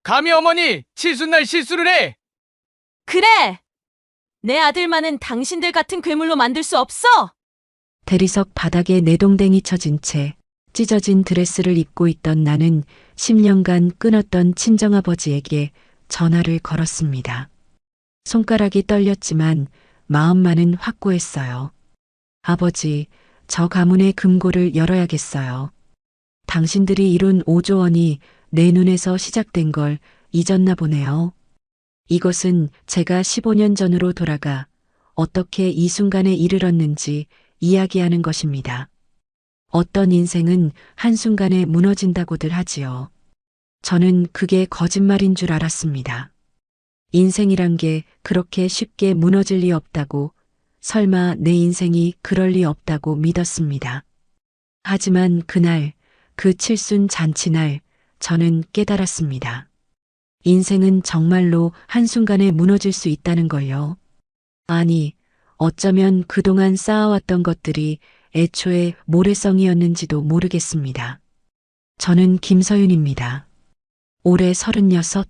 감히 어머니 칠순날 실수를 해! 그래! 내 아들만은 당신들 같은 괴물로 만들 수 없어! 대리석 바닥에 내동댕이 쳐진 채 찢어진 드레스를 입고 있던 나는 10년간 끊었던 친정아버지에게 전화를 걸었습니다. 손가락이 떨렸지만 마음만은 확고했어요. 아버지, 저 가문의 금고를 열어야겠어요. 당신들이 이룬 5조 원이 내 눈에서 시작된 걸 잊었나 보네요. 이것은 제가 15년 전으로 돌아가 어떻게 이 순간에 이르렀는지 이야기하는 것입니다. 어떤 인생은 한순간에 무너진다고들 하지요. 저는 그게 거짓말인 줄 알았습니다. 인생이란 게 그렇게 쉽게 무너질 리 없다고, 설마 내 인생이 그럴 리 없다고 믿었습니다. 하지만 그날, 그 칠순 잔치날, 저는 깨달았습니다. 인생은 정말로 한순간에 무너질 수 있다는 걸요. 아니, 어쩌면 그동안 쌓아왔던 것들이 애초에 모래성이었는지도 모르겠습니다. 저는 김서윤입니다. 올해 36.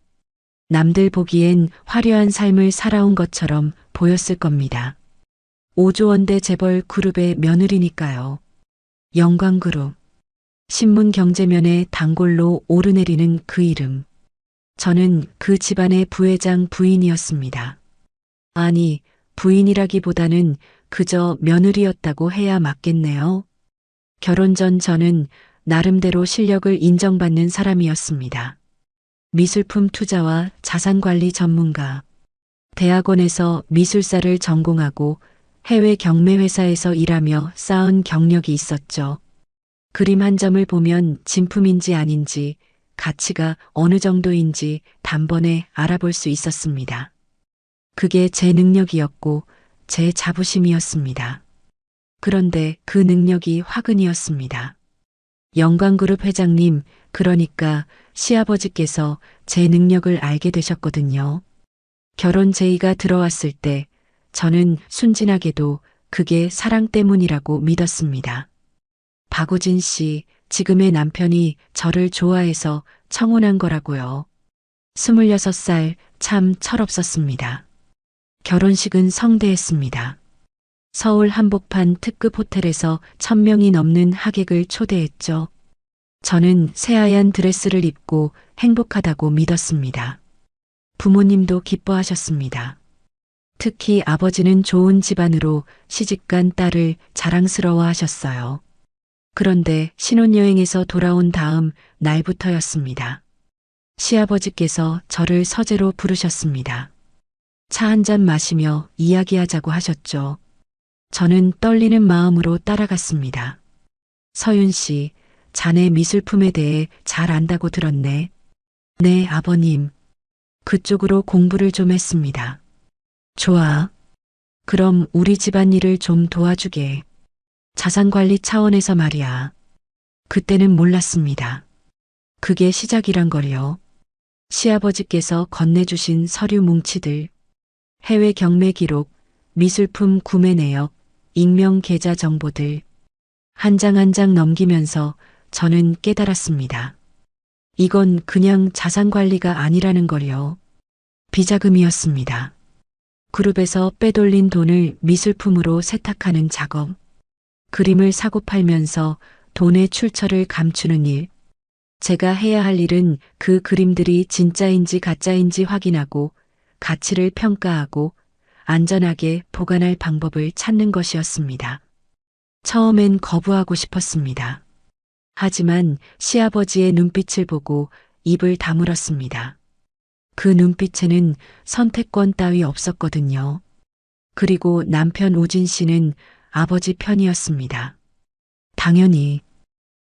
남들 보기엔 화려한 삶을 살아온 것처럼 보였을 겁니다. 5조 원대 재벌 그룹의 며느리니까요. 영광그룹. 신문 경제면에 단골로 오르내리는 그 이름. 저는 그 집안의 부회장 부인이었습니다. 아니, 부인이라기보다는 그저 며느리였다고 해야 맞겠네요. 결혼 전 저는 나름대로 실력을 인정받는 사람이었습니다. 미술품 투자와 자산관리 전문가. 대학원에서 미술사를 전공하고 해외 경매회사에서 일하며 쌓은 경력이 있었죠. 그림 한 점을 보면 진품인지 아닌지, 가치가 어느 정도인지 단번에 알아볼 수 있었습니다. 그게 제 능력이었고 제 자부심이었습니다. 그런데 그 능력이 화근이었습니다. 영광그룹 회장님, 그러니까 시아버지께서 제 능력을 알게 되셨거든요. 결혼 제의가 들어왔을 때 저는 순진하게도 그게 사랑 때문이라고 믿었습니다. 박우진 씨, 지금의 남편이 저를 좋아해서 청혼한 거라고요. 26살, 참 철없었습니다. 결혼식은 성대했습니다. 서울 한복판 특급 호텔에서 1000명이 넘는 하객을 초대했죠. 저는 새하얀 드레스를 입고 행복하다고 믿었습니다. 부모님도 기뻐하셨습니다. 특히 아버지는 좋은 집안으로 시집간 딸을 자랑스러워 하셨어요. 그런데 신혼여행에서 돌아온 다음 날부터였습니다. 시아버지께서 저를 서재로 부르셨습니다. 차 한 잔 마시며 이야기하자고 하셨죠. 저는 떨리는 마음으로 따라갔습니다. 서윤 씨, 자네 미술품에 대해 잘 안다고 들었네. 네, 아버님. 그쪽으로 공부를 좀 했습니다. 좋아. 그럼 우리 집안일을 좀 도와주게. 자산관리 차원에서 말이야. 그때는 몰랐습니다. 그게 시작이란 걸요. 시아버지께서 건네주신 서류 뭉치들, 해외 경매 기록, 미술품 구매 내역, 익명 계좌 정보들, 한 장 한 장 넘기면서 저는 깨달았습니다. 이건 그냥 자산 관리가 아니라는 걸요. 비자금이었습니다. 그룹에서 빼돌린 돈을 미술품으로 세탁하는 작업, 그림을 사고 팔면서 돈의 출처를 감추는 일, 제가 해야 할 일은 그 그림들이 진짜인지 가짜인지 확인하고 가치를 평가하고 안전하게 보관할 방법을 찾는 것이었습니다. 처음엔 거부하고 싶었습니다. 하지만 시아버지의 눈빛을 보고 입을 다물었습니다. 그 눈빛에는 선택권 따위 없었거든요. 그리고 남편 우진 씨는 아버지 편이었습니다. 당연히,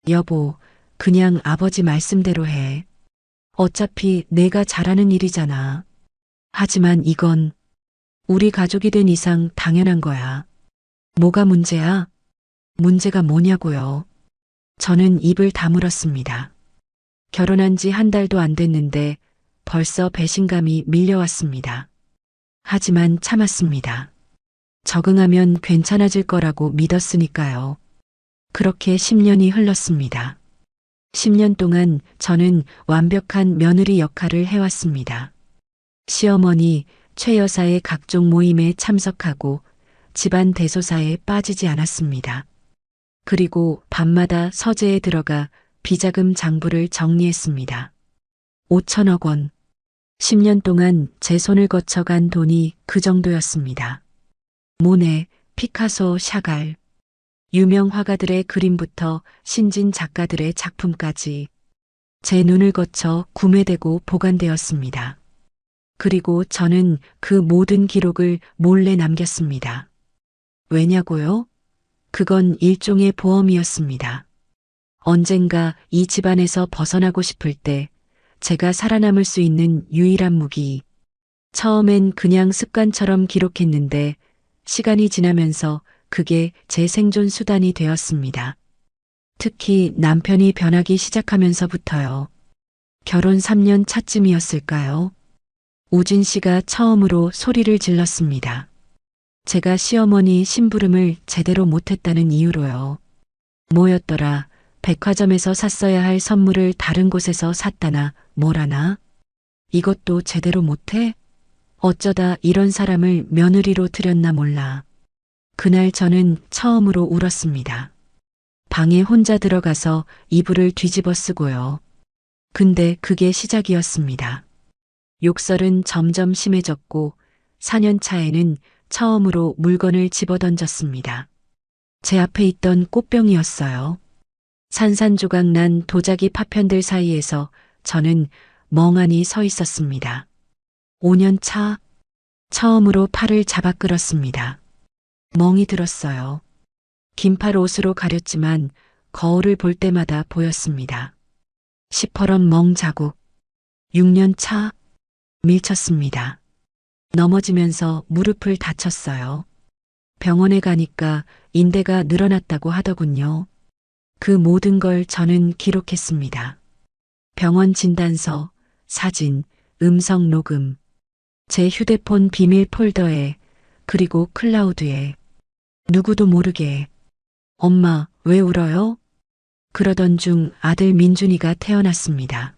여보, 그냥 아버지 말씀대로 해. 어차피 내가 잘하는 일이잖아. 하지만 이건 우리 가족이 된 이상 당연한 거야. 뭐가 문제야? 문제가 뭐냐고요? 저는 입을 다물었습니다. 결혼한 지 한 달도 안 됐는데 벌써 배신감이 밀려왔습니다. 하지만 참았습니다. 적응하면 괜찮아질 거라고 믿었으니까요. 그렇게 10년이 흘렀습니다. 10년 동안 저는 완벽한 며느리 역할을 해왔습니다. 시어머니, 최 여사의 각종 모임에 참석하고 집안 대소사에 빠지지 않았습니다. 그리고 밤마다 서재에 들어가 비자금 장부를 정리했습니다. 5천억 원. 10년 동안 제 손을 거쳐간 돈이 그 정도였습니다. 모네, 피카소, 샤갈. 유명 화가들의 그림부터 신진 작가들의 작품까지 제 눈을 거쳐 구매되고 보관되었습니다. 그리고 저는 그 모든 기록을 몰래 남겼습니다. 왜냐고요? 그건 일종의 보험이었습니다. 언젠가 이 집안에서 벗어나고 싶을 때 제가 살아남을 수 있는 유일한 무기. 처음엔 그냥 습관처럼 기록했는데 시간이 지나면서 그게 제 생존 수단이 되었습니다. 특히 남편이 변하기 시작하면서부터요. 결혼 3년 차쯤이었을까요? 우진 씨가 처음으로 소리를 질렀습니다. 제가 시어머니 심부름을 제대로 못했다는 이유로요. 뭐였더라? 백화점에서 샀어야 할 선물을 다른 곳에서 샀다나 뭐라나? 이것도 제대로 못해? 어쩌다 이런 사람을 며느리로 들였나 몰라. 그날 저는 처음으로 울었습니다. 방에 혼자 들어가서 이불을 뒤집어 쓰고요. 근데 그게 시작이었습니다. 욕설은 점점 심해졌고 4년 차에는 처음으로 물건을 집어던졌습니다. 제 앞에 있던 꽃병이었어요. 산산조각 난 도자기 파편들 사이에서 저는 멍하니 서 있었습니다. 5년 차, 처음으로 팔을 잡아 끌었습니다. 멍이 들었어요. 긴팔 옷으로 가렸지만 거울을 볼 때마다 보였습니다. 시퍼런 멍 자국. 6년 차, 밀쳤습니다. 넘어지면서 무릎을 다쳤어요. 병원에 가니까 인대가 늘어났다고 하더군요. 그 모든 걸 저는 기록했습니다. 병원 진단서, 사진, 음성 녹음, 제 휴대폰 비밀 폴더에, 그리고 클라우드에, 누구도 모르게. 엄마, 왜 울어요? 그러던 중 아들 민준이가 태어났습니다.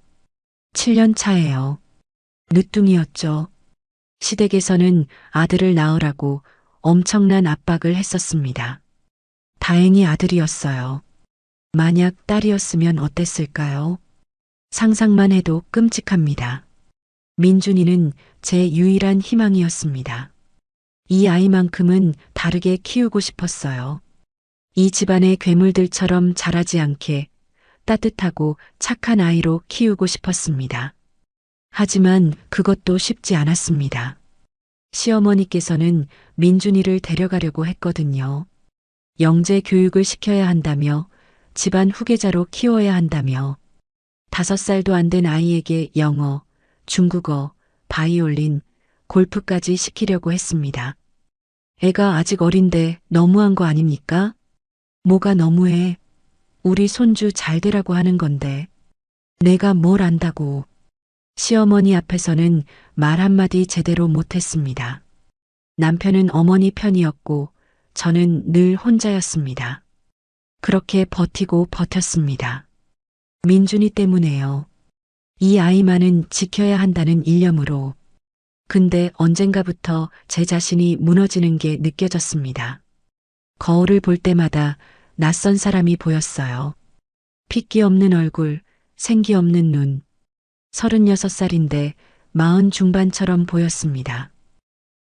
7년 차예요. 늦둥이였죠. 시댁에서는 아들을 낳으라고 엄청난 압박을 했었습니다. 다행히 아들이었어요. 만약 딸이었으면 어땠을까요? 상상만 해도 끔찍합니다. 민준이는 제 유일한 희망이었습니다. 이 아이만큼은 다르게 키우고 싶었어요. 이 집안의 괴물들처럼 자라지 않게 따뜻하고 착한 아이로 키우고 싶었습니다. 하지만 그것도 쉽지 않았습니다. 시어머니께서는 민준이를 데려가려고 했거든요. 영재 교육을 시켜야 한다며 집안 후계자로 키워야 한다며 5살도 안 된 아이에게 영어, 중국어, 바이올린, 골프까지 시키려고 했습니다. 애가 아직 어린데 너무한 거 아닙니까? 뭐가 너무해? 우리 손주 잘 되라고 하는 건데. 내가 뭘 안다고. 시어머니 앞에서는 말 한마디 제대로 못했습니다. 남편은 어머니 편이었고 저는 늘 혼자였습니다. 그렇게 버티고 버텼습니다. 민준이 때문에요. 이 아이만은 지켜야 한다는 일념으로. 근데 언젠가부터 제 자신이 무너지는 게 느껴졌습니다. 거울을 볼 때마다 낯선 사람이 보였어요. 핏기 없는 얼굴, 생기 없는 눈. 36살인데 40 중반처럼 보였습니다.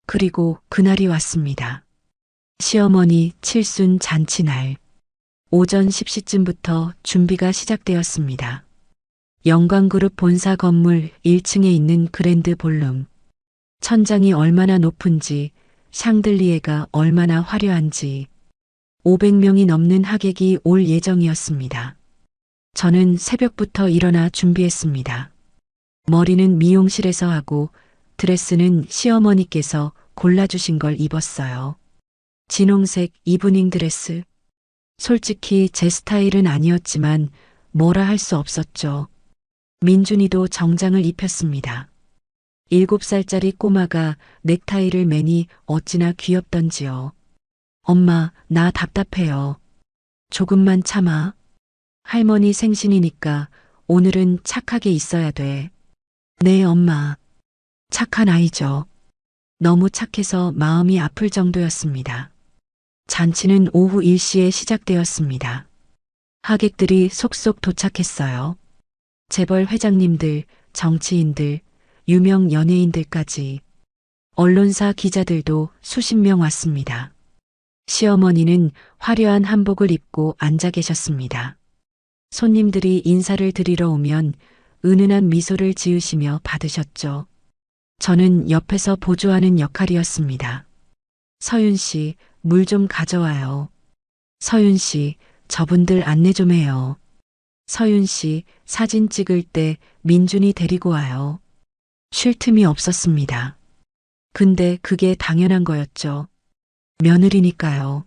그리고 그날이 왔습니다. 시어머니 칠순 잔치날. 오전 10시쯤부터 준비가 시작되었습니다. 영광그룹 본사 건물 1층에 있는 그랜드 볼룸. 천장이 얼마나 높은지, 샹들리에가 얼마나 화려한지. 500명이 넘는 하객이 올 예정이었습니다. 저는 새벽부터 일어나 준비했습니다. 머리는 미용실에서 하고 드레스는 시어머니께서 골라주신 걸 입었어요. 진홍색 이브닝 드레스. 솔직히 제 스타일은 아니었지만 뭐라 할 수 없었죠. 민준이도 정장을 입혔습니다. 7살짜리 꼬마가 넥타이를 매니 어찌나 귀엽던지요. 엄마, 나 답답해요. 조금만 참아. 할머니 생신이니까 오늘은 착하게 있어야 돼. 네, 엄마. 착한 아이죠. 너무 착해서 마음이 아플 정도였습니다. 잔치는 오후 1시에 시작되었습니다. 하객들이 속속 도착했어요. 재벌 회장님들, 정치인들, 유명 연예인들까지. 언론사 기자들도 수십 명 왔습니다. 시어머니는 화려한 한복을 입고 앉아 계셨습니다. 손님들이 인사를 드리러 오면 은은한 미소를 지으시며 받으셨죠. 저는 옆에서 보조하는 역할이었습니다. 서윤 씨, 물 좀 가져와요. 서윤 씨, 저분들 안내 좀 해요. 서윤 씨, 사진 찍을 때 민준이 데리고 와요. 쉴 틈이 없었습니다. 근데 그게 당연한 거였죠. 며느리니까요.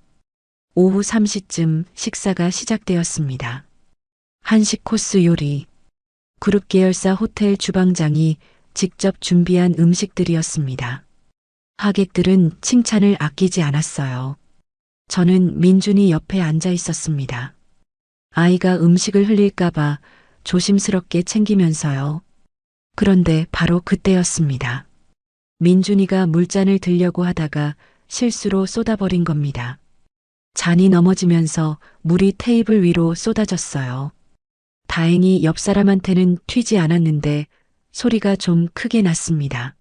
오후 3시쯤 식사가 시작되었습니다. 한식 코스 요리. 그룹 계열사 호텔 주방장이 직접 준비한 음식들이었습니다. 하객들은 칭찬을 아끼지 않았어요. 저는 민준이 옆에 앉아 있었습니다. 아이가 음식을 흘릴까봐 조심스럽게 챙기면서요. 그런데 바로 그때였습니다. 민준이가 물잔을 들려고 하다가 실수로 쏟아버린 겁니다. 잔이 넘어지면서 물이 테이블 위로 쏟아졌어요. 다행히 옆 사람한테는 튀지 않았는데 소리가 좀 크게 났습니다.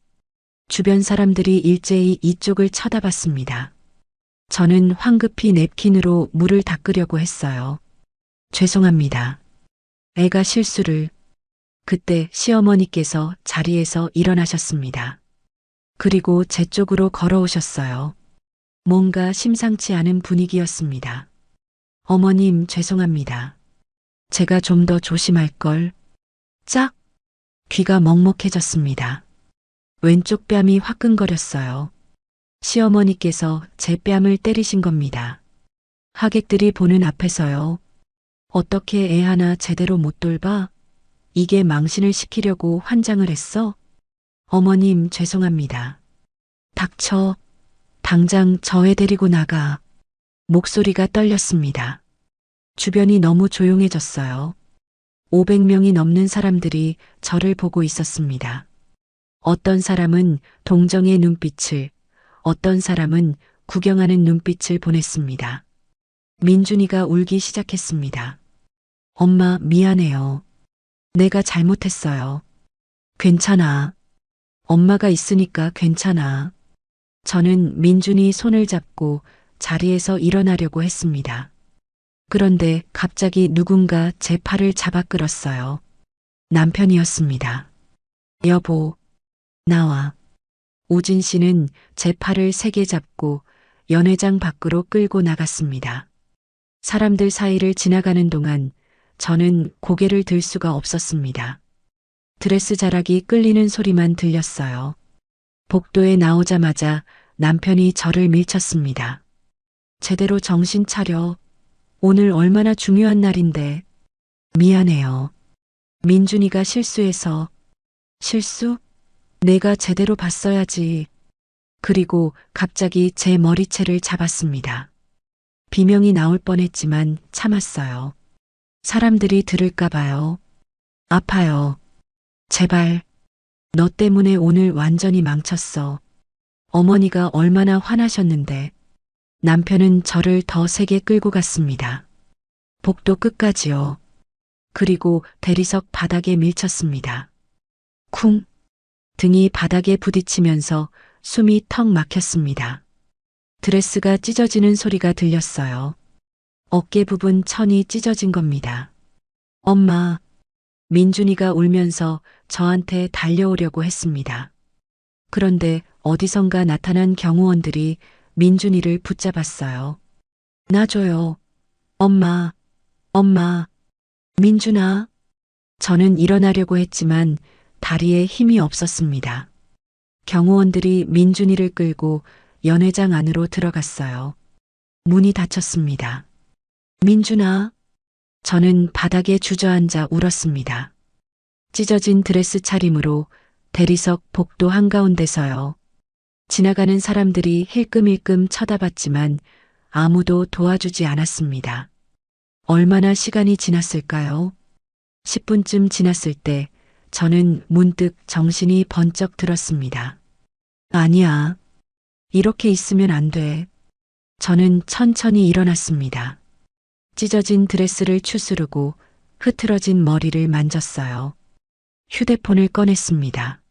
주변 사람들이 일제히 이쪽을 쳐다봤습니다. 저는 황급히 냅킨으로 물을 닦으려고 했어요. 죄송합니다. 애가 실수를. 그때 시어머니께서 자리에서 일어나셨습니다. 그리고 제 쪽으로 걸어오셨어요. 뭔가 심상치 않은 분위기였습니다. 어머님, 죄송합니다. 제가 좀 더 조심할 걸. 짝! 귀가 먹먹해졌습니다. 왼쪽 뺨이 화끈거렸어요. 시어머니께서 제 뺨을 때리신 겁니다. 하객들이 보는 앞에서요. 어떻게 애 하나 제대로 못 돌봐? 이게 망신을 시키려고 환장을 했어? 어머님, 죄송합니다. 닥쳐. 당장 저 애 데리고 나가. 목소리가 떨렸습니다. 주변이 너무 조용해졌어요. 500명이 넘는 사람들이 저를 보고 있었습니다. 어떤 사람은 동정의 눈빛을, 어떤 사람은 구경하는 눈빛을 보냈습니다. 민준이가 울기 시작했습니다. 엄마, 미안해요. 내가 잘못했어요. 괜찮아. 엄마가 있으니까 괜찮아. 저는 민준이 손을 잡고 자리에서 일어나려고 했습니다. 그런데 갑자기 누군가 제 팔을 잡아 끌었어요. 남편이었습니다. 여보, 나와. 우진 씨는 제 팔을 세게 잡고 연회장 밖으로 끌고 나갔습니다. 사람들 사이를 지나가는 동안 저는 고개를 들 수가 없었습니다. 드레스 자락이 끌리는 소리만 들렸어요. 복도에 나오자마자 남편이 저를 밀쳤습니다. 제대로 정신 차려. 오늘 얼마나 중요한 날인데. 미안해요. 민준이가 실수해서. 실수? 내가 제대로 봤어야지. 그리고 갑자기 제 머리채를 잡았습니다. 비명이 나올 뻔했지만 참았어요. 사람들이 들을까봐요. 아파요. 제발. 너 때문에 오늘 완전히 망쳤어. 어머니가 얼마나 화나셨는데. 남편은 저를 더 세게 끌고 갔습니다. 복도 끝까지요. 그리고 대리석 바닥에 밀쳤습니다. 쿵. 등이 바닥에 부딪히면서 숨이 턱 막혔습니다. 드레스가 찢어지는 소리가 들렸어요. 어깨 부분 천이 찢어진 겁니다. 엄마. 민준이가 울면서 저한테 달려오려고 했습니다. 그런데 어디선가 나타난 경호원들이 민준이를 붙잡았어요. 놔줘요. 엄마, 엄마, 민준아. 저는 일어나려고 했지만 다리에 힘이 없었습니다. 경호원들이 민준이를 끌고 연회장 안으로 들어갔어요. 문이 닫혔습니다. 민준아. 저는 바닥에 주저앉아 울었습니다. 찢어진 드레스 차림으로 대리석 복도 한가운데서요. 지나가는 사람들이 힐끔힐끔 쳐다봤지만 아무도 도와주지 않았습니다. 얼마나 시간이 지났을까요? 10분쯤 지났을 때 저는 문득 정신이 번쩍 들었습니다. 아니야. 이렇게 있으면 안 돼. 저는 천천히 일어났습니다. 찢어진 드레스를 추스르고 흐트러진 머리를 만졌어요. 휴대폰을 꺼냈습니다.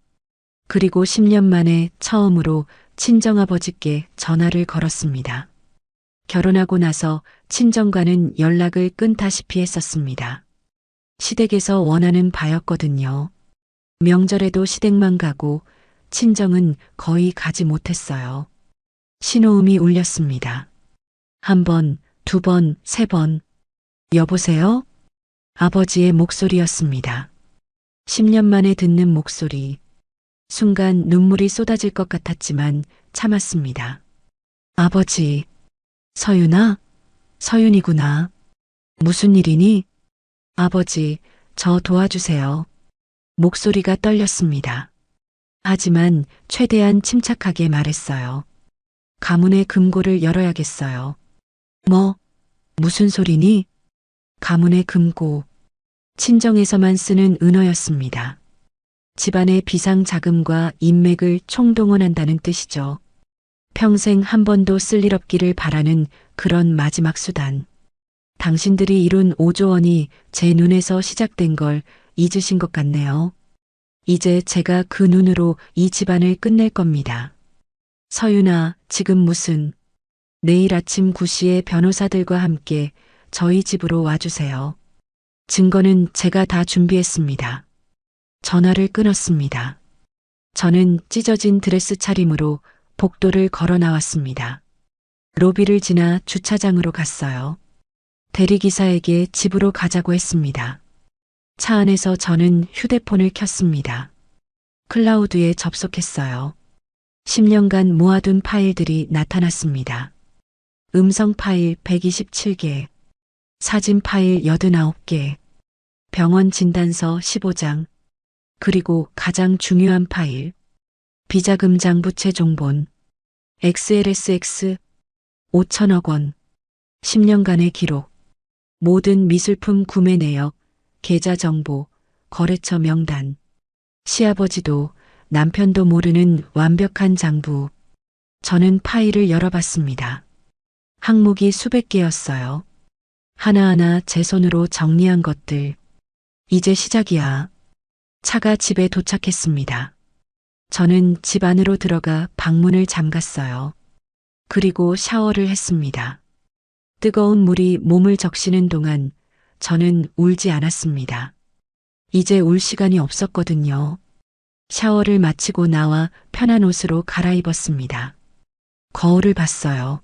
그리고 10년 만에 처음으로 친정아버지께 전화를 걸었습니다. 결혼하고 나서 친정과는 연락을 끊다시피 했었습니다. 시댁에서 원하는 바였거든요. 명절에도 시댁만 가고 친정은 거의 가지 못했어요. 신호음이 울렸습니다. 한 번, 두 번, 세 번. 여보세요? 아버지의 목소리였습니다. 10년 만에 듣는 목소리. 순간 눈물이 쏟아질 것 같았지만 참았습니다. 아버지, 서윤아? 서윤이구나. 무슨 일이니? 아버지, 저 도와주세요. 목소리가 떨렸습니다. 하지만 최대한 침착하게 말했어요. 가문의 금고를 열어야겠어요. 뭐? 무슨 소리니? 가문의 금고. 친정에서만 쓰는 은어였습니다. 집안의 비상 자금과 인맥을 총동원한다는 뜻이죠. 평생 한 번도 쓸 일 없기를 바라는 그런 마지막 수단. 당신들이 이룬 5조 원이 제 눈에서 시작된 걸 잊으신 것 같네요. 이제 제가 그 눈으로 이 집안을 끝낼 겁니다. 서윤아, 지금 무슨? 내일 아침 9시에 변호사들과 함께 저희 집으로 와주세요. 증거는 제가 다 준비했습니다. 전화를 끊었습니다. 저는 찢어진 드레스 차림으로 복도를 걸어 나왔습니다. 로비를 지나 주차장으로 갔어요. 대리기사에게 집으로 가자고 했습니다. 차 안에서 저는 휴대폰을 켰습니다. 클라우드에 접속했어요. 10년간 모아둔 파일들이 나타났습니다. 음성 파일 127개, 사진 파일 89개, 병원 진단서 15장, 그리고 가장 중요한 파일, 비자금 장부채 종본, XLSX 5천억 원, 10년간의 기록, 모든 미술품 구매 내역, 계좌 정보, 거래처 명단, 시아버지도 남편도 모르는 완벽한 장부. 저는 파일을 열어봤습니다. 항목이 수백 개였어요. 하나하나 제 손으로 정리한 것들. 이제 시작이야. 차가 집에 도착했습니다. 저는 집 안으로 들어가 방문을 잠갔어요. 그리고 샤워를 했습니다. 뜨거운 물이 몸을 적시는 동안 저는 울지 않았습니다. 이제 울 시간이 없었거든요. 샤워를 마치고 나와 편한 옷으로 갈아입었습니다. 거울을 봤어요.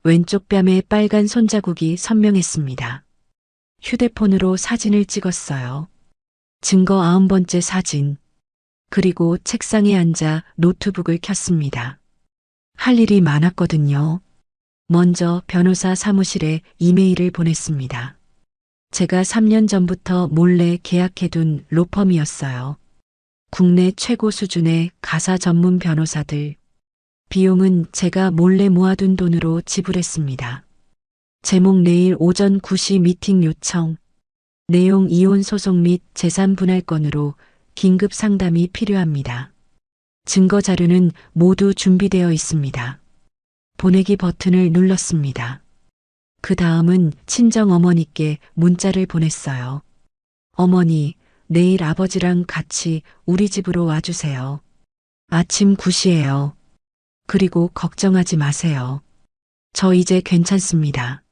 왼쪽 뺨에 빨간 손자국이 선명했습니다. 휴대폰으로 사진을 찍었어요. 증거 90번째 사진. 그리고 책상에 앉아 노트북을 켰습니다. 할 일이 많았거든요. 먼저 변호사 사무실에 이메일을 보냈습니다. 제가 3년 전부터 몰래 계약해둔 로펌이었어요. 국내 최고 수준의 가사 전문 변호사들. 비용은 제가 몰래 모아둔 돈으로 지불했습니다. 제목 내일 오전 9시 미팅 요청. 내용 이혼 소송 및 재산 분할 건으로 긴급 상담이 필요합니다. 증거 자료는 모두 준비되어 있습니다. 보내기 버튼을 눌렀습니다. 그 다음은 친정 어머니께 문자를 보냈어요. 어머니, 내일 아버지랑 같이 우리 집으로 와주세요. 아침 9시예요. 그리고 걱정하지 마세요. 저 이제 괜찮습니다.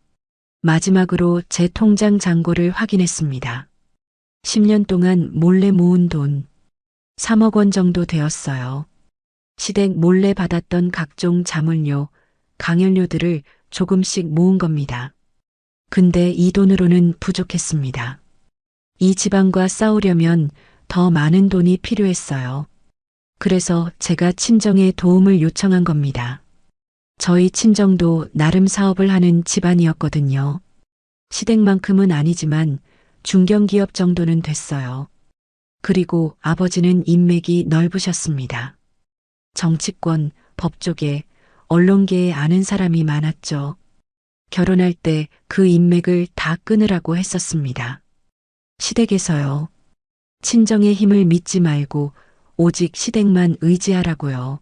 마지막으로 제 통장 잔고를 확인했습니다. 10년 동안 몰래 모은 돈 3억 원 정도 되었어요. 시댁 몰래 받았던 각종 자물쇠, 강연료들을 조금씩 모은 겁니다. 근데 이 돈으로는 부족했습니다. 이 집안과 싸우려면 더 많은 돈이 필요했어요. 그래서 제가 친정에 도움을 요청한 겁니다. 저희 친정도 나름 사업을 하는 집안이었거든요. 시댁만큼은 아니지만 중견기업 정도는 됐어요. 그리고 아버지는 인맥이 넓으셨습니다. 정치권, 법조계, 언론계에 아는 사람이 많았죠. 결혼할 때 그 인맥을 다 끊으라고 했었습니다. 시댁에서요. 친정의 힘을 믿지 말고 오직 시댁만 의지하라고요.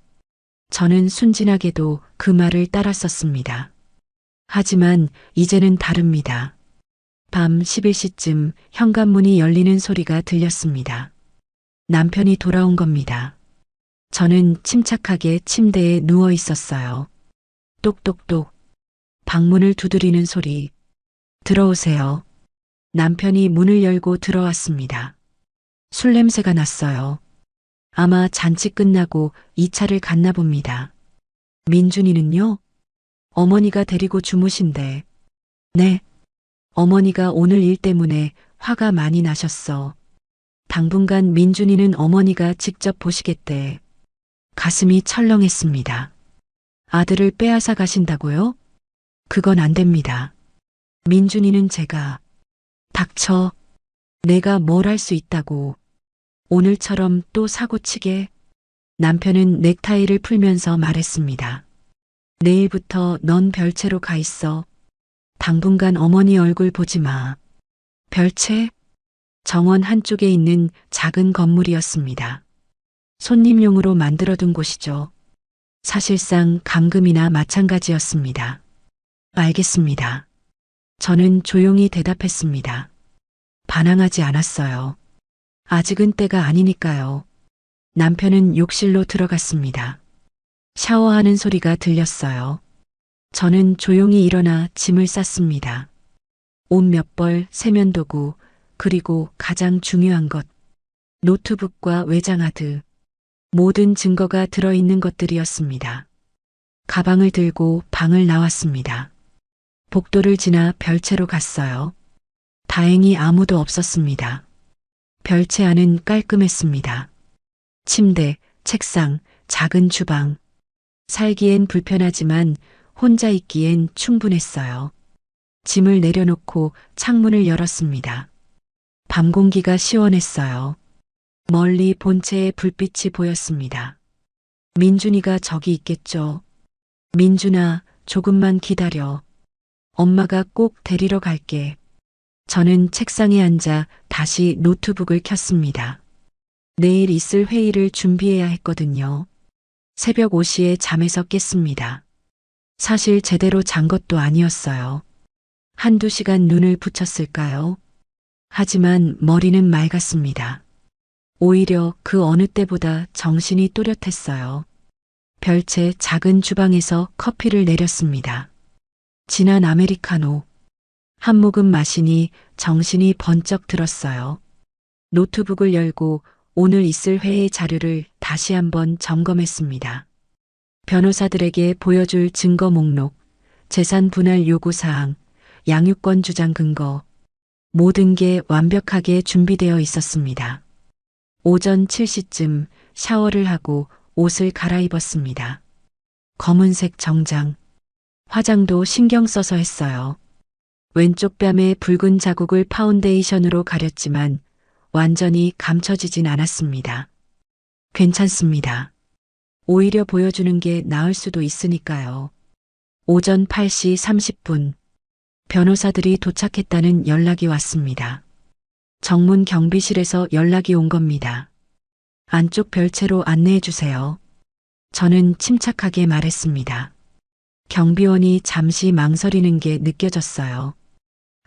저는 순진하게도 그 말을 따랐었습니다. 하지만 이제는 다릅니다. 밤 11시쯤 현관문이 열리는 소리가 들렸습니다. 남편이 돌아온 겁니다. 저는 침착하게 침대에 누워 있었어요. 똑똑똑. 방문을 두드리는 소리. 들어오세요. 남편이 문을 열고 들어왔습니다. 술 냄새가 났어요. 아마 잔치 끝나고 2차를 갔나 봅니다. 민준이는요? 어머니가 데리고 주무신대. 네. 어머니가 오늘 일 때문에 화가 많이 나셨어. 당분간 민준이는 어머니가 직접 보시겠대. 가슴이 철렁했습니다. 아들을 빼앗아 가신다고요? 그건 안 됩니다. 민준이는 제가. 닥쳐. 내가 뭘 할 수 있다고. 오늘처럼 또 사고치게. 남편은 넥타이를 풀면서 말했습니다. 내일부터 넌 별채로 가 있어. 당분간 어머니 얼굴 보지 마. 별채? 정원 한쪽에 있는 작은 건물이었습니다. 손님용으로 만들어둔 곳이죠. 사실상 감금이나 마찬가지였습니다. 알겠습니다. 저는 조용히 대답했습니다. 반항하지 않았어요. 아직은 때가 아니니까요. 남편은 욕실로 들어갔습니다. 샤워하는 소리가 들렸어요. 저는 조용히 일어나 짐을 쌌습니다. 옷 몇 벌, 세면도구, 그리고 가장 중요한 것, 노트북과 외장하드, 모든 증거가 들어있는 것들이었습니다. 가방을 들고 방을 나왔습니다. 복도를 지나 별채로 갔어요. 다행히 아무도 없었습니다. 별채 안은 깔끔했습니다. 침대, 책상, 작은 주방. 살기엔 불편하지만 혼자 있기엔 충분했어요. 짐을 내려놓고 창문을 열었습니다. 밤 공기가 시원했어요. 멀리 본체의 불빛이 보였습니다. 민준이가 저기 있겠죠. 민준아, 조금만 기다려. 엄마가 꼭 데리러 갈게. 저는 책상에 앉아 다시 노트북을 켰습니다. 내일 있을 회의를 준비해야 했거든요. 새벽 5시에 잠에서 깼습니다. 사실 제대로 잔 것도 아니었어요. 한두 시간 눈을 붙였을까요? 하지만 머리는 맑았습니다. 오히려 그 어느 때보다 정신이 또렷했어요. 별채 작은 주방에서 커피를 내렸습니다. 진한 아메리카노. 한 모금 마시니 정신이 번쩍 들었어요. 노트북을 열고 오늘 있을 회의 자료를 다시 한번 점검했습니다. 변호사들에게 보여줄 증거 목록, 재산 분할 요구사항, 양육권 주장 근거, 모든 게 완벽하게 준비되어 있었습니다. 오전 7시쯤 샤워를 하고 옷을 갈아입었습니다. 검은색 정장. 화장도 신경 써서 했어요. 왼쪽 뺨에 붉은 자국을 파운데이션으로 가렸지만 완전히 감춰지진 않았습니다. 괜찮습니다. 오히려 보여주는 게 나을 수도 있으니까요. 오전 8시 30분. 변호사들이 도착했다는 연락이 왔습니다. 정문 경비실에서 연락이 온 겁니다. 안쪽 별채로 안내해 주세요. 저는 침착하게 말했습니다. 경비원이 잠시 망설이는 게 느껴졌어요.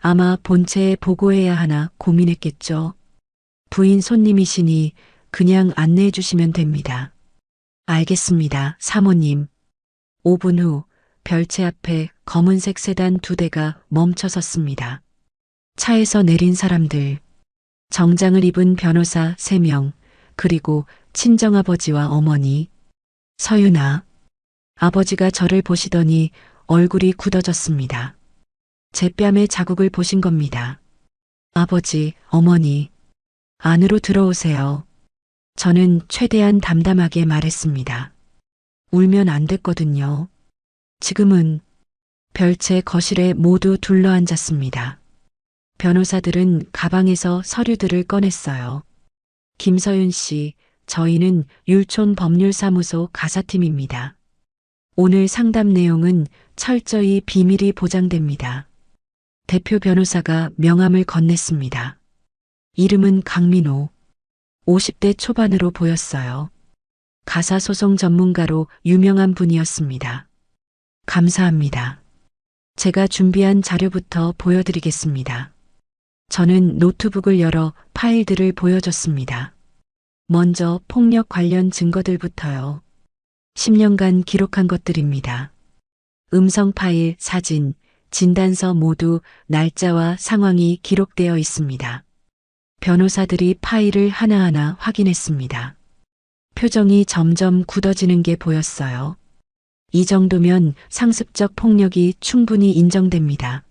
아마 본체에 보고해야 하나 고민했겠죠. 부인 손님이시니 그냥 안내해 주시면 됩니다. 알겠습니다, 사모님. 5분 후 별채 앞에 검은색 세단 2대가 멈춰 섰습니다. 차에서 내린 사람들, 정장을 입은 변호사 3명, 그리고 친정아버지와 어머니. 서윤아. 아버지가 저를 보시더니 얼굴이 굳어졌습니다. 제 뺨에 자국을 보신 겁니다. 아버지, 어머니, 안으로 들어오세요. 저는 최대한 담담하게 말했습니다. 울면 안 됐거든요. 지금은 별채 거실에 모두 둘러앉았습니다. 변호사들은 가방에서 서류들을 꺼냈어요. 김서윤 씨, 저희는 율촌 법률사무소 가사팀입니다. 오늘 상담 내용은 철저히 비밀이 보장됩니다. 대표 변호사가 명함을 건넸습니다. 이름은 강민호. 50대 초반으로 보였어요. 가사소송 전문가로 유명한 분이었습니다. 감사합니다. 제가 준비한 자료부터 보여드리겠습니다. 저는 노트북을 열어 파일들을 보여줬습니다. 먼저 폭력 관련 증거들부터요. 10년간 기록한 것들입니다. 음성 파일, 사진, 진단서 모두 날짜와 상황이 기록되어 있습니다. 변호사들이 파일을 하나하나 확인했습니다. 표정이 점점 굳어지는 게 보였어요. 이 정도면 상습적 폭력이 충분히 인정됩니다.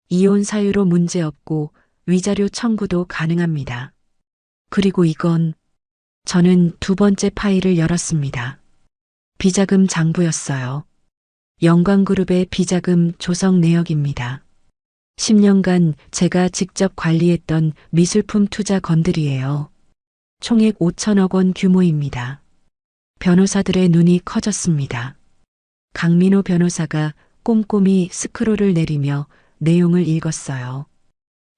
이혼 사유로 문제없고 위자료 청구도 가능합니다. 그리고 이건 저는 두 번째 파일을 열었습니다. 비자금 장부였어요. 영광그룹의 비자금 조성 내역입니다. 10년간 제가 직접 관리했던 미술품 투자 건들이에요. 총액 5천억 원 규모입니다. 변호사들의 눈이 커졌습니다. 강민호 변호사가 꼼꼼히 스크롤을 내리며 내용을 읽었어요.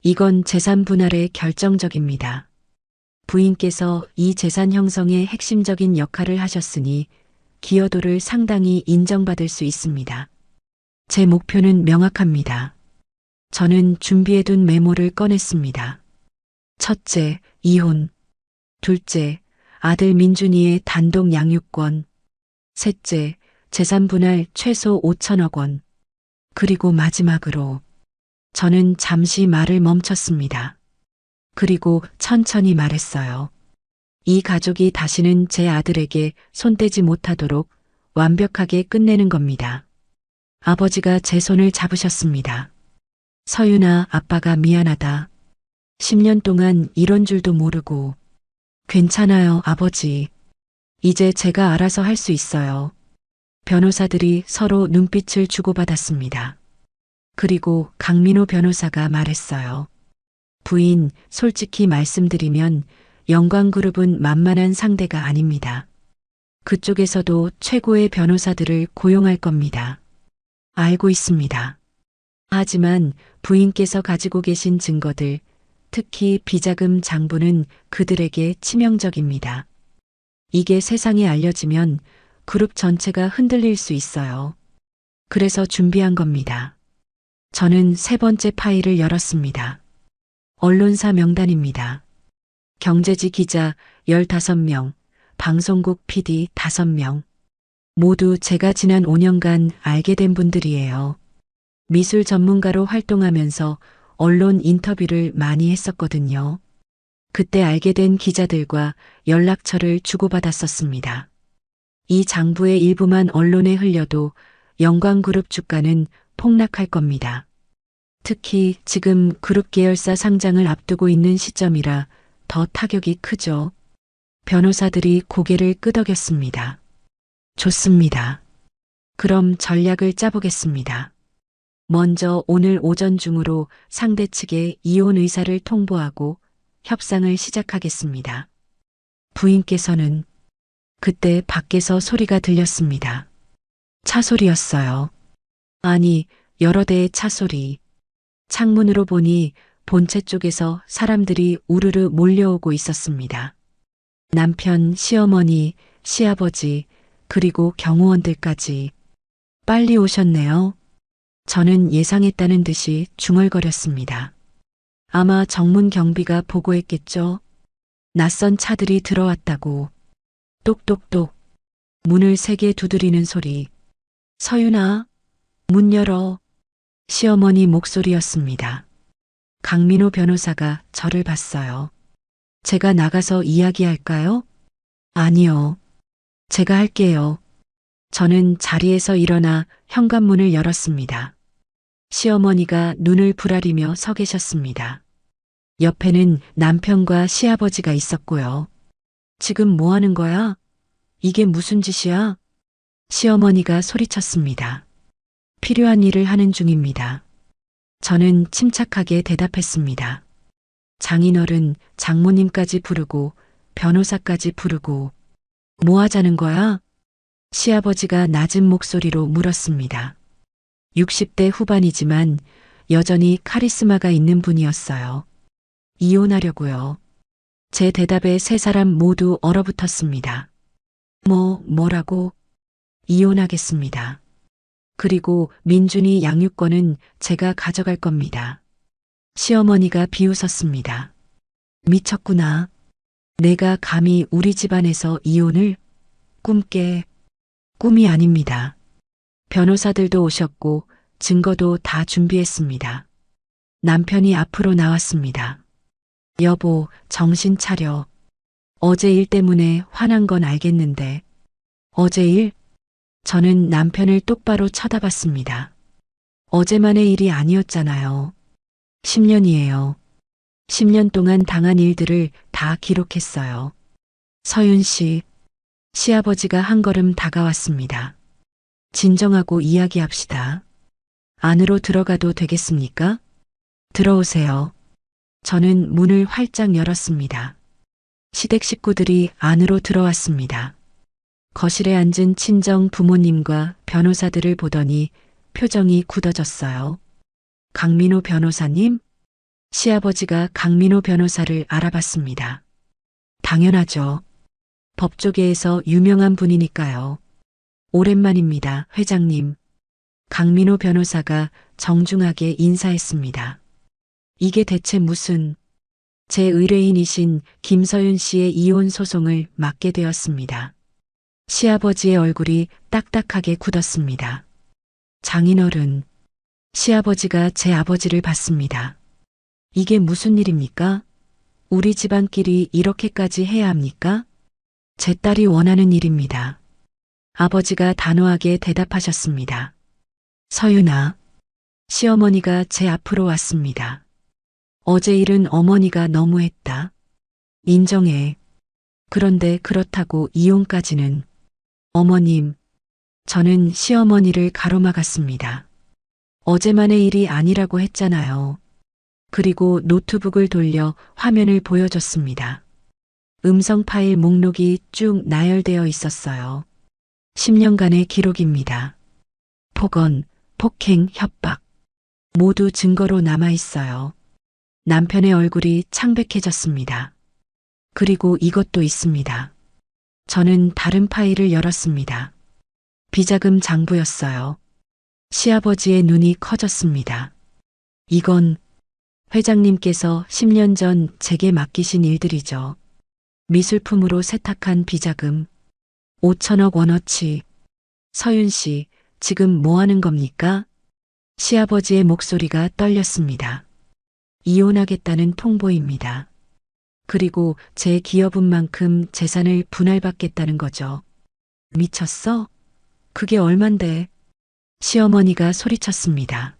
이건 재산 분할에 결정적입니다. 부인께서 이 재산 형성에 핵심적인 역할을 하셨으니 기여도를 상당히 인정받을 수 있습니다. 제 목표는 명확합니다. 저는 준비해둔 메모를 꺼냈습니다. 첫째, 이혼. 둘째, 아들 민준이의 단독 양육권. 셋째, 재산 분할 최소 5천억 원. 그리고 마지막으로 저는 잠시 말을 멈췄습니다. 그리고 천천히 말했어요. 이 가족이 다시는 제 아들에게 손대지 못하도록 완벽하게 끝내는 겁니다. 아버지가 제 손을 잡으셨습니다. 서윤아, 아빠가 미안하다. 10년 동안 이런 줄도 모르고. 괜찮아요, 아버지. 이제 제가 알아서 할 수 있어요. 변호사들이 서로 눈빛을 주고받았습니다. 그리고 강민호 변호사가 말했어요. 부인, 솔직히 말씀드리면 영광그룹은 만만한 상대가 아닙니다. 그쪽에서도 최고의 변호사들을 고용할 겁니다. 알고 있습니다. 하지만 부인께서 가지고 계신 증거들, 특히 비자금 장부는 그들에게 치명적입니다. 이게 세상에 알려지면 그룹 전체가 흔들릴 수 있어요. 그래서 준비한 겁니다. 저는 세 번째 파일을 열었습니다. 언론사 명단입니다. 경제지 기자 15명, 방송국 PD 5명. 모두 제가 지난 5년간 알게 된 분들이에요. 미술 전문가로 활동하면서 언론 인터뷰를 많이 했었거든요. 그때 알게 된 기자들과 연락처를 주고받았었습니다. 이 장부의 일부만 언론에 흘려도 영광그룹 주가는 폭락할 겁니다. 특히 지금 그룹 계열사 상장을 앞두고 있는 시점이라 더 타격이 크죠. 변호사들이 고개를 끄덕였습니다. 좋습니다. 그럼 전략을 짜보겠습니다. 먼저 오늘 오전 중으로 상대 측에 이혼 의사를 통보하고 협상을 시작하겠습니다. 부인께서는 그때 밖에서 소리가 들렸습니다. 차 소리였어요. 아니, 여러 대의 차 소리. 창문으로 보니 본체 쪽에서 사람들이 우르르 몰려오고 있었습니다. 남편, 시어머니, 시아버지, 그리고 경호원들까지. 빨리 오셨네요. 저는 예상했다는 듯이 중얼거렸습니다. 아마 정문 경비가 보고했겠죠. 낯선 차들이 들어왔다고. 똑똑똑. 문을 세게 두드리는 소리. 서윤아, 문 열어. 시어머니 목소리였습니다. 강민호 변호사가 저를 봤어요. 제가 나가서 이야기할까요? 아니요. 제가 할게요. 저는 자리에서 일어나 현관문을 열었습니다. 시어머니가 눈을 부라리며 서 계셨습니다. 옆에는 남편과 시아버지가 있었고요. 지금 뭐 하는 거야? 이게 무슨 짓이야? 시어머니가 소리쳤습니다. 필요한 일을 하는 중입니다. 저는 침착하게 대답했습니다. 장인어른, 장모님까지 부르고 변호사까지 부르고 뭐 하자는 거야? 시아버지가 낮은 목소리로 물었습니다. 60대 후반이지만 여전히 카리스마가 있는 분이었어요. 이혼하려고요. 제 대답에 세 사람 모두 얼어붙었습니다. 뭐라고? 이혼하겠습니다. 그리고 민준이 양육권은 제가 가져갈 겁니다. 시어머니가 비웃었습니다. 미쳤구나. 내가 감히 우리 집안에서 이혼을? 꿈이 아닙니다. 변호사들도 오셨고 증거도 다 준비했습니다. 남편이 앞으로 나왔습니다. 여보, 정신 차려. 어제 일 때문에 화난 건 알겠는데. 어제 일? 저는 남편을 똑바로 쳐다봤습니다. 어제만의 일이 아니었잖아요. 10년이에요. 10년 동안 당한 일들을 다 기록했어요. 서윤 씨, 시아버지가 한 걸음 다가왔습니다. 진정하고 이야기합시다. 안으로 들어가도 되겠습니까? 들어오세요. 저는 문을 활짝 열었습니다. 시댁 식구들이 안으로 들어왔습니다. 거실에 앉은 친정 부모님과 변호사들을 보더니 표정이 굳어졌어요. 강민호 변호사님? 시아버지가 강민호 변호사를 알아봤습니다. 당연하죠. 법조계에서 유명한 분이니까요. 오랜만입니다, 회장님. 강민호 변호사가 정중하게 인사했습니다. 이게 대체 무슨... 제 의뢰인이신 김서윤 씨의 이혼 소송을 맡게 되었습니다. 시아버지의 얼굴이 딱딱하게 굳었습니다. 장인어른, 시아버지가 제 아버지를 봤습니다. 이게 무슨 일입니까? 우리 집안끼리 이렇게까지 해야 합니까? 제 딸이 원하는 일입니다. 아버지가 단호하게 대답하셨습니다. 서윤아, 시어머니가 제 앞으로 왔습니다. 어제 일은 어머니가 너무했다. 인정해. 그런데 그렇다고 이혼까지는. 어머님, 저는 시어머니를 가로막았습니다. 어제만의 일이 아니라고 했잖아요. 그리고 노트북을 돌려 화면을 보여줬습니다. 음성 파일 목록이 쭉 나열되어 있었어요. 10년간의 기록입니다. 폭언, 폭행, 협박. 모두 증거로 남아 있어요. 남편의 얼굴이 창백해졌습니다. 그리고 이것도 있습니다. 저는 다른 파일을 열었습니다. 비자금 장부였어요. 시아버지의 눈이 커졌습니다. 이건 회장님께서 10년 전 제게 맡기신 일들이죠. 미술품으로 세탁한 비자금 5천억 원어치. 서윤 씨, 지금 뭐 하는 겁니까? 시아버지의 목소리가 떨렸습니다. 이혼하겠다는 통보입니다. 그리고 제 기여분 만큼 재산을 분할받겠다는 거죠. 미쳤어? 그게 얼만데? 시어머니가 소리쳤습니다.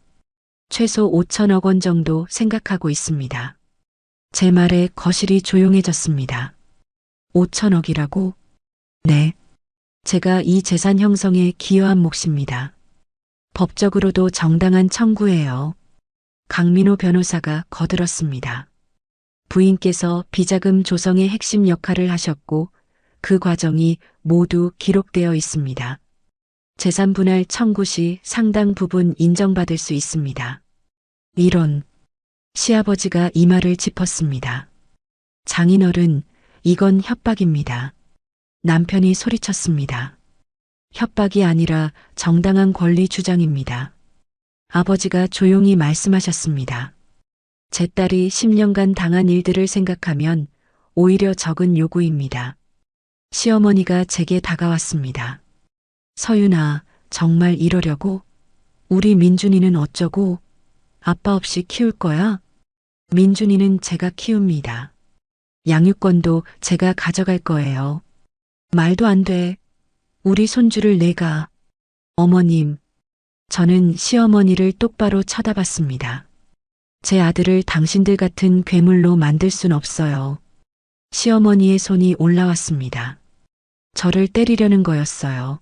최소 5천억 원 정도 생각하고 있습니다. 제 말에 거실이 조용해졌습니다. 5천억이라고? 네. 제가 이 재산 형성에 기여한 몫입니다. 법적으로도 정당한 청구예요. 강민호 변호사가 거들었습니다. 부인께서 비자금 조성의 핵심 역할을 하셨고 그 과정이 모두 기록되어 있습니다. 재산 분할 청구 시 상당 부분 인정받을 수 있습니다. 이런, 시아버지가 이 말을 짚었습니다. 장인어른, 이건 협박입니다. 남편이 소리쳤습니다. 협박이 아니라 정당한 권리 주장입니다. 아버지가 조용히 말씀하셨습니다. 제 딸이 10년간 당한 일들을 생각하면 오히려 적은 요구입니다. 시어머니가 제게 다가왔습니다. 서윤아, 정말 이러려고? 우리 민준이는 어쩌고? 아빠 없이 키울 거야? 민준이는 제가 키웁니다. 양육권도 제가 가져갈 거예요. 말도 안 돼. 우리 손주를 내가. 어머님, 저는 시어머니를 똑바로 쳐다봤습니다. 제 아들을 당신들 같은 괴물로 만들 순 없어요. 시어머니의 손이 올라왔습니다. 저를 때리려는 거였어요.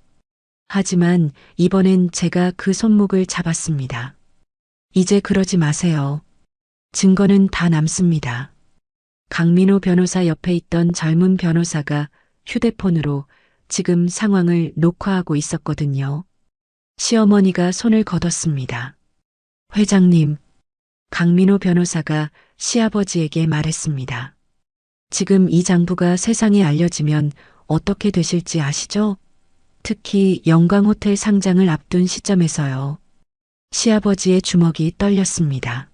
하지만 이번엔 제가 그 손목을 잡았습니다. 이제 그러지 마세요. 증거는 다 남습니다. 강민호 변호사 옆에 있던 젊은 변호사가 휴대폰으로 지금 상황을 녹화하고 있었거든요. 시어머니가 손을 거뒀습니다. 회장님, 강민호 변호사가 시아버지에게 말했습니다. 지금 이 장부가 세상에 알려지면 어떻게 되실지 아시죠? 특히 영광호텔 상장을 앞둔 시점에서요. 시아버지의 주먹이 떨렸습니다.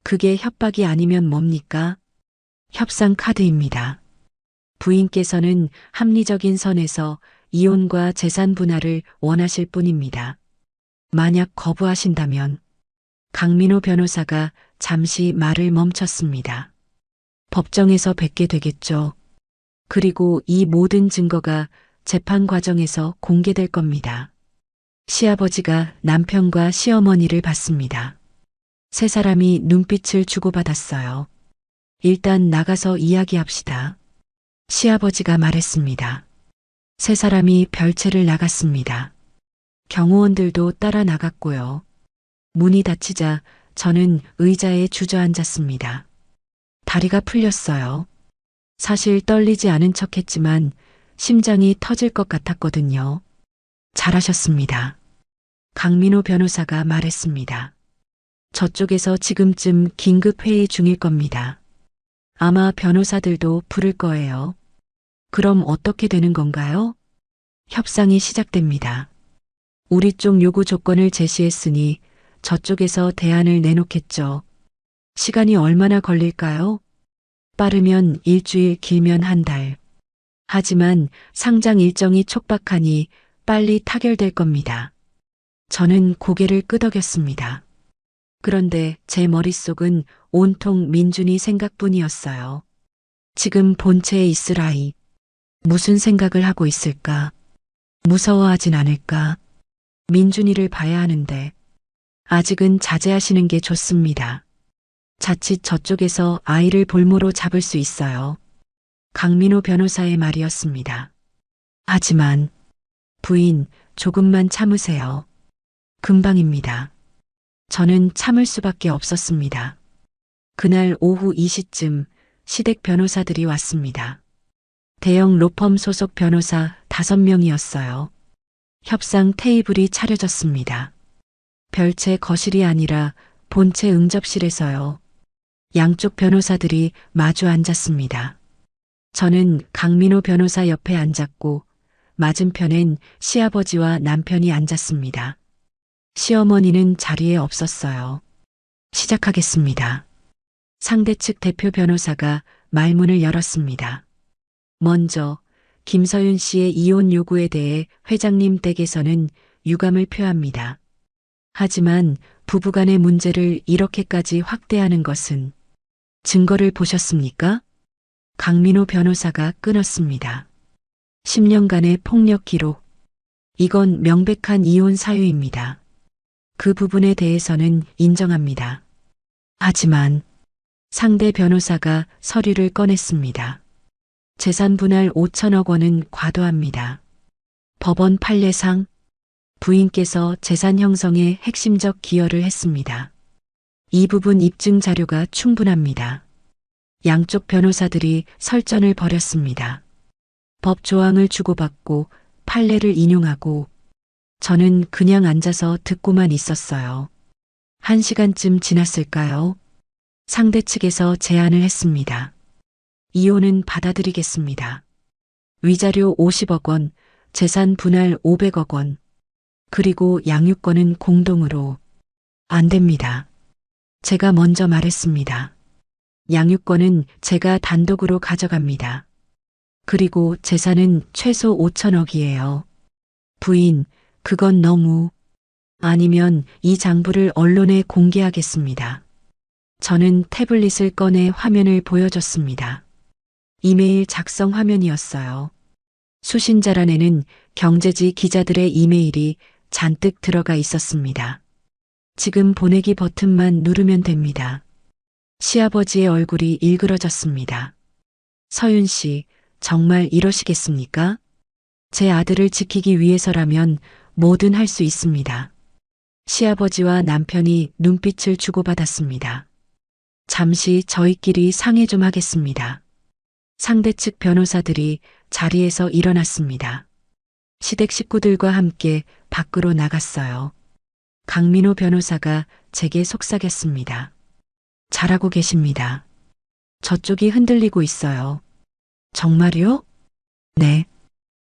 그게 협박이 아니면 뭡니까? 협상 카드입니다. 부인께서는 합리적인 선에서 이혼과 재산 분할을 원하실 뿐입니다. 만약 거부하신다면 강민호 변호사가 잠시 말을 멈췄습니다. 법정에서 뵙게 되겠죠. 그리고 이 모든 증거가 재판 과정에서 공개될 겁니다. 시아버지가 남편과 시어머니를 봤습니다. 세 사람이 눈빛을 주고받았어요. 일단 나가서 이야기합시다. 시아버지가 말했습니다. 세 사람이 별채를 나갔습니다. 경호원들도 따라 나갔고요. 문이 닫히자 저는 의자에 주저앉았습니다. 다리가 풀렸어요. 사실 떨리지 않은 척했지만 심장이 터질 것 같았거든요. 잘하셨습니다. 강민호 변호사가 말했습니다. 저쪽에서 지금쯤 긴급 회의 중일 겁니다. 아마 변호사들도 부를 거예요. 그럼 어떻게 되는 건가요? 협상이 시작됩니다. 우리 쪽 요구 조건을 제시했으니 저쪽에서 대안을 내놓겠죠. 시간이 얼마나 걸릴까요? 빠르면 일주일, 길면 한 달. 하지만 상장 일정이 촉박하니 빨리 타결될 겁니다. 저는 고개를 끄덕였습니다. 그런데 제 머릿속은 온통 민준이 생각뿐이었어요. 지금 본체에 있을 아이. 무슨 생각을 하고 있을까? 무서워하진 않을까? 민준이를 봐야 하는데 아직은 자제하시는 게 좋습니다. 자칫 저쪽에서 아이를 볼모로 잡을 수 있어요. 강민호 변호사의 말이었습니다. 하지만 부인, 조금만 참으세요. 금방입니다. 저는 참을 수밖에 없었습니다. 그날 오후 2시쯤 시댁 변호사들이 왔습니다. 대형 로펌 소속 변호사 5명이었어요. 협상 테이블이 차려졌습니다. 별채 거실이 아니라 본체 응접실에서요. 양쪽 변호사들이 마주 앉았습니다. 저는 강민호 변호사 옆에 앉았고 맞은편엔 시아버지와 남편이 앉았습니다. 시어머니는 자리에 없었어요. 시작하겠습니다. 상대 측 대표 변호사가 말문을 열었습니다. 먼저 김서윤 씨의 이혼 요구에 대해 회장님 댁에서는 유감을 표합니다. 하지만 부부간의 문제를 이렇게까지 확대하는 것은 증거를 보셨습니까? 강민호 변호사가 끊었습니다. 10년간의 폭력 기록. 이건 명백한 이혼 사유입니다. 그 부분에 대해서는 인정합니다. 하지만 상대 변호사가 서류를 꺼냈습니다. 재산 분할 5천억 원은 과도합니다. 법원 판례상 부인께서 재산 형성에 핵심적 기여를 했습니다. 이 부분 입증 자료가 충분합니다. 양쪽 변호사들이 설전을 벌였습니다. 법 조항을 주고받고 판례를 인용하고 저는 그냥 앉아서 듣고만 있었어요. 1시간쯤 지났을까요? 상대 측에서 제안을 했습니다. 이혼은 받아들이겠습니다. 위자료 50억 원, 재산 분할 500억 원, 그리고 양육권은 공동으로. 안 됩니다. 제가 먼저 말했습니다. 양육권은 제가 단독으로 가져갑니다. 그리고 재산은 최소 5천억이에요. 부인, 그건 너무. 아니면 이 장부를 언론에 공개하겠습니다. 저는 태블릿을 꺼내 화면을 보여줬습니다. 이메일 작성 화면이었어요. 수신자란에는 경제지 기자들의 이메일이 잔뜩 들어가 있었습니다. 지금 보내기 버튼만 누르면 됩니다. 시아버지의 얼굴이 일그러졌습니다. 서윤 씨, 정말 이러시겠습니까? 제 아들을 지키기 위해서라면 뭐든 할 수 있습니다. 시아버지와 남편이 눈빛을 주고받았습니다. 잠시 저희끼리 상의 좀 하겠습니다. 상대 측 변호사들이 자리에서 일어났습니다. 시댁 식구들과 함께 밖으로 나갔어요. 강민호 변호사가 제게 속삭였습니다. 잘하고 계십니다. 저쪽이 흔들리고 있어요. 정말요? 네.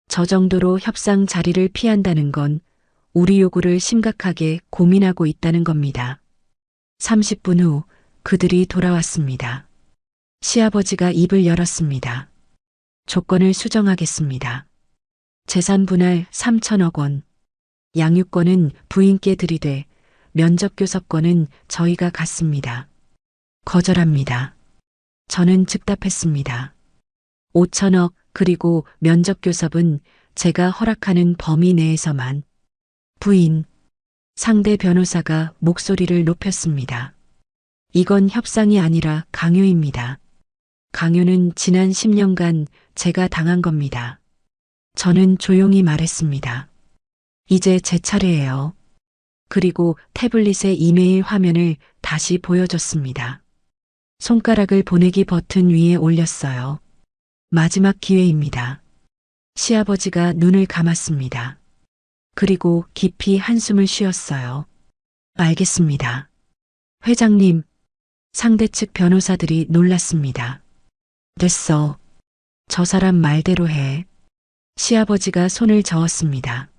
저 정도로 협상 자리를 피한다는 건 우리 요구를 심각하게 고민하고 있다는 겁니다. 30분 후 그들이 돌아왔습니다. 시아버지가 입을 열었습니다. 조건을 수정하겠습니다. 재산 분할 3천억 원. 양육권은 부인께 들이되 면접교섭권은 저희가 갖습니다. 거절합니다. 저는 즉답했습니다. 5천억 그리고 면접교섭은 제가 허락하는 범위 내에서만. 부인. 상대 변호사가 목소리를 높였습니다. 이건 협상이 아니라 강요입니다. 강요는 지난 10년간 제가 당한 겁니다. 저는 조용히 말했습니다. 이제 제 차례예요. 그리고 태블릿의 이메일 화면을 다시 보여줬습니다. 손가락을 보내기 버튼 위에 올렸어요. 마지막 기회입니다. 시아버지가 눈을 감았습니다. 그리고 깊이 한숨을 쉬었어요. 알겠습니다. 회장님, 상대 측 변호사들이 놀랐습니다. 됐어. 저 사람 말대로 해. 시아버지가 손을 저었습니다.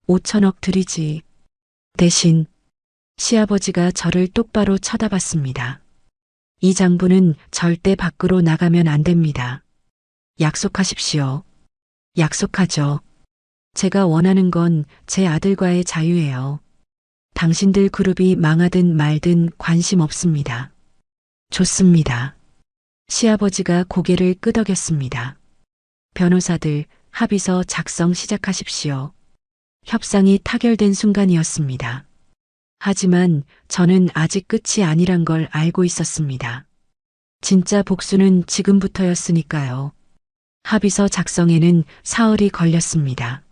5천억 드리지. 대신 시아버지가 저를 똑바로 쳐다봤습니다. 이 장부는 절대 밖으로 나가면 안 됩니다. 약속하십시오. 약속하죠. 제가 원하는 건 제 아들과의 자유예요. 당신들 그룹이 망하든 말든 관심 없습니다. 좋습니다. 시아버지가 고개를 끄덕였습니다. 변호사들 합의서 작성 시작하십시오. 협상이 타결된 순간이었습니다. 하지만 저는 아직 끝이 아니란 걸 알고 있었습니다. 진짜 복수는 지금부터였으니까요. 합의서 작성에는 사흘이 걸렸습니다.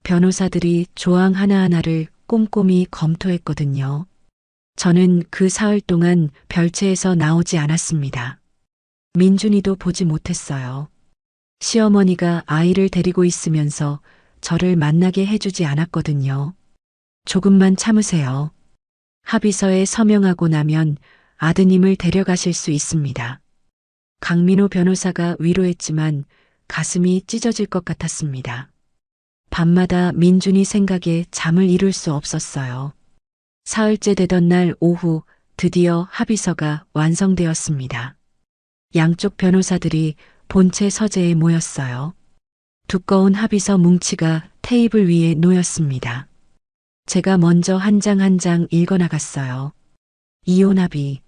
변호사들이 조항 하나하나를 꼼꼼히 검토했거든요. 저는 그 사흘 동안 별채에서 나오지 않았습니다. 민준이도 보지 못했어요. 시어머니가 아이를 데리고 있으면서 저를 만나게 해주지 않았거든요. 조금만 참으세요. 합의서에 서명하고 나면 아드님을 데려가실 수 있습니다. 강민호 변호사가 위로했지만 가슴이 찢어질 것 같았습니다. 밤마다 민준이 생각에 잠을 이룰 수 없었어요. 사흘째 되던 날 오후 드디어 합의서가 완성되었습니다. 양쪽 변호사들이 본체 서재에 모였어요. 두꺼운 합의서 뭉치가 테이블 위에 놓였습니다. 제가 먼저 한 장 한 장 읽어나갔어요. 이혼 합의.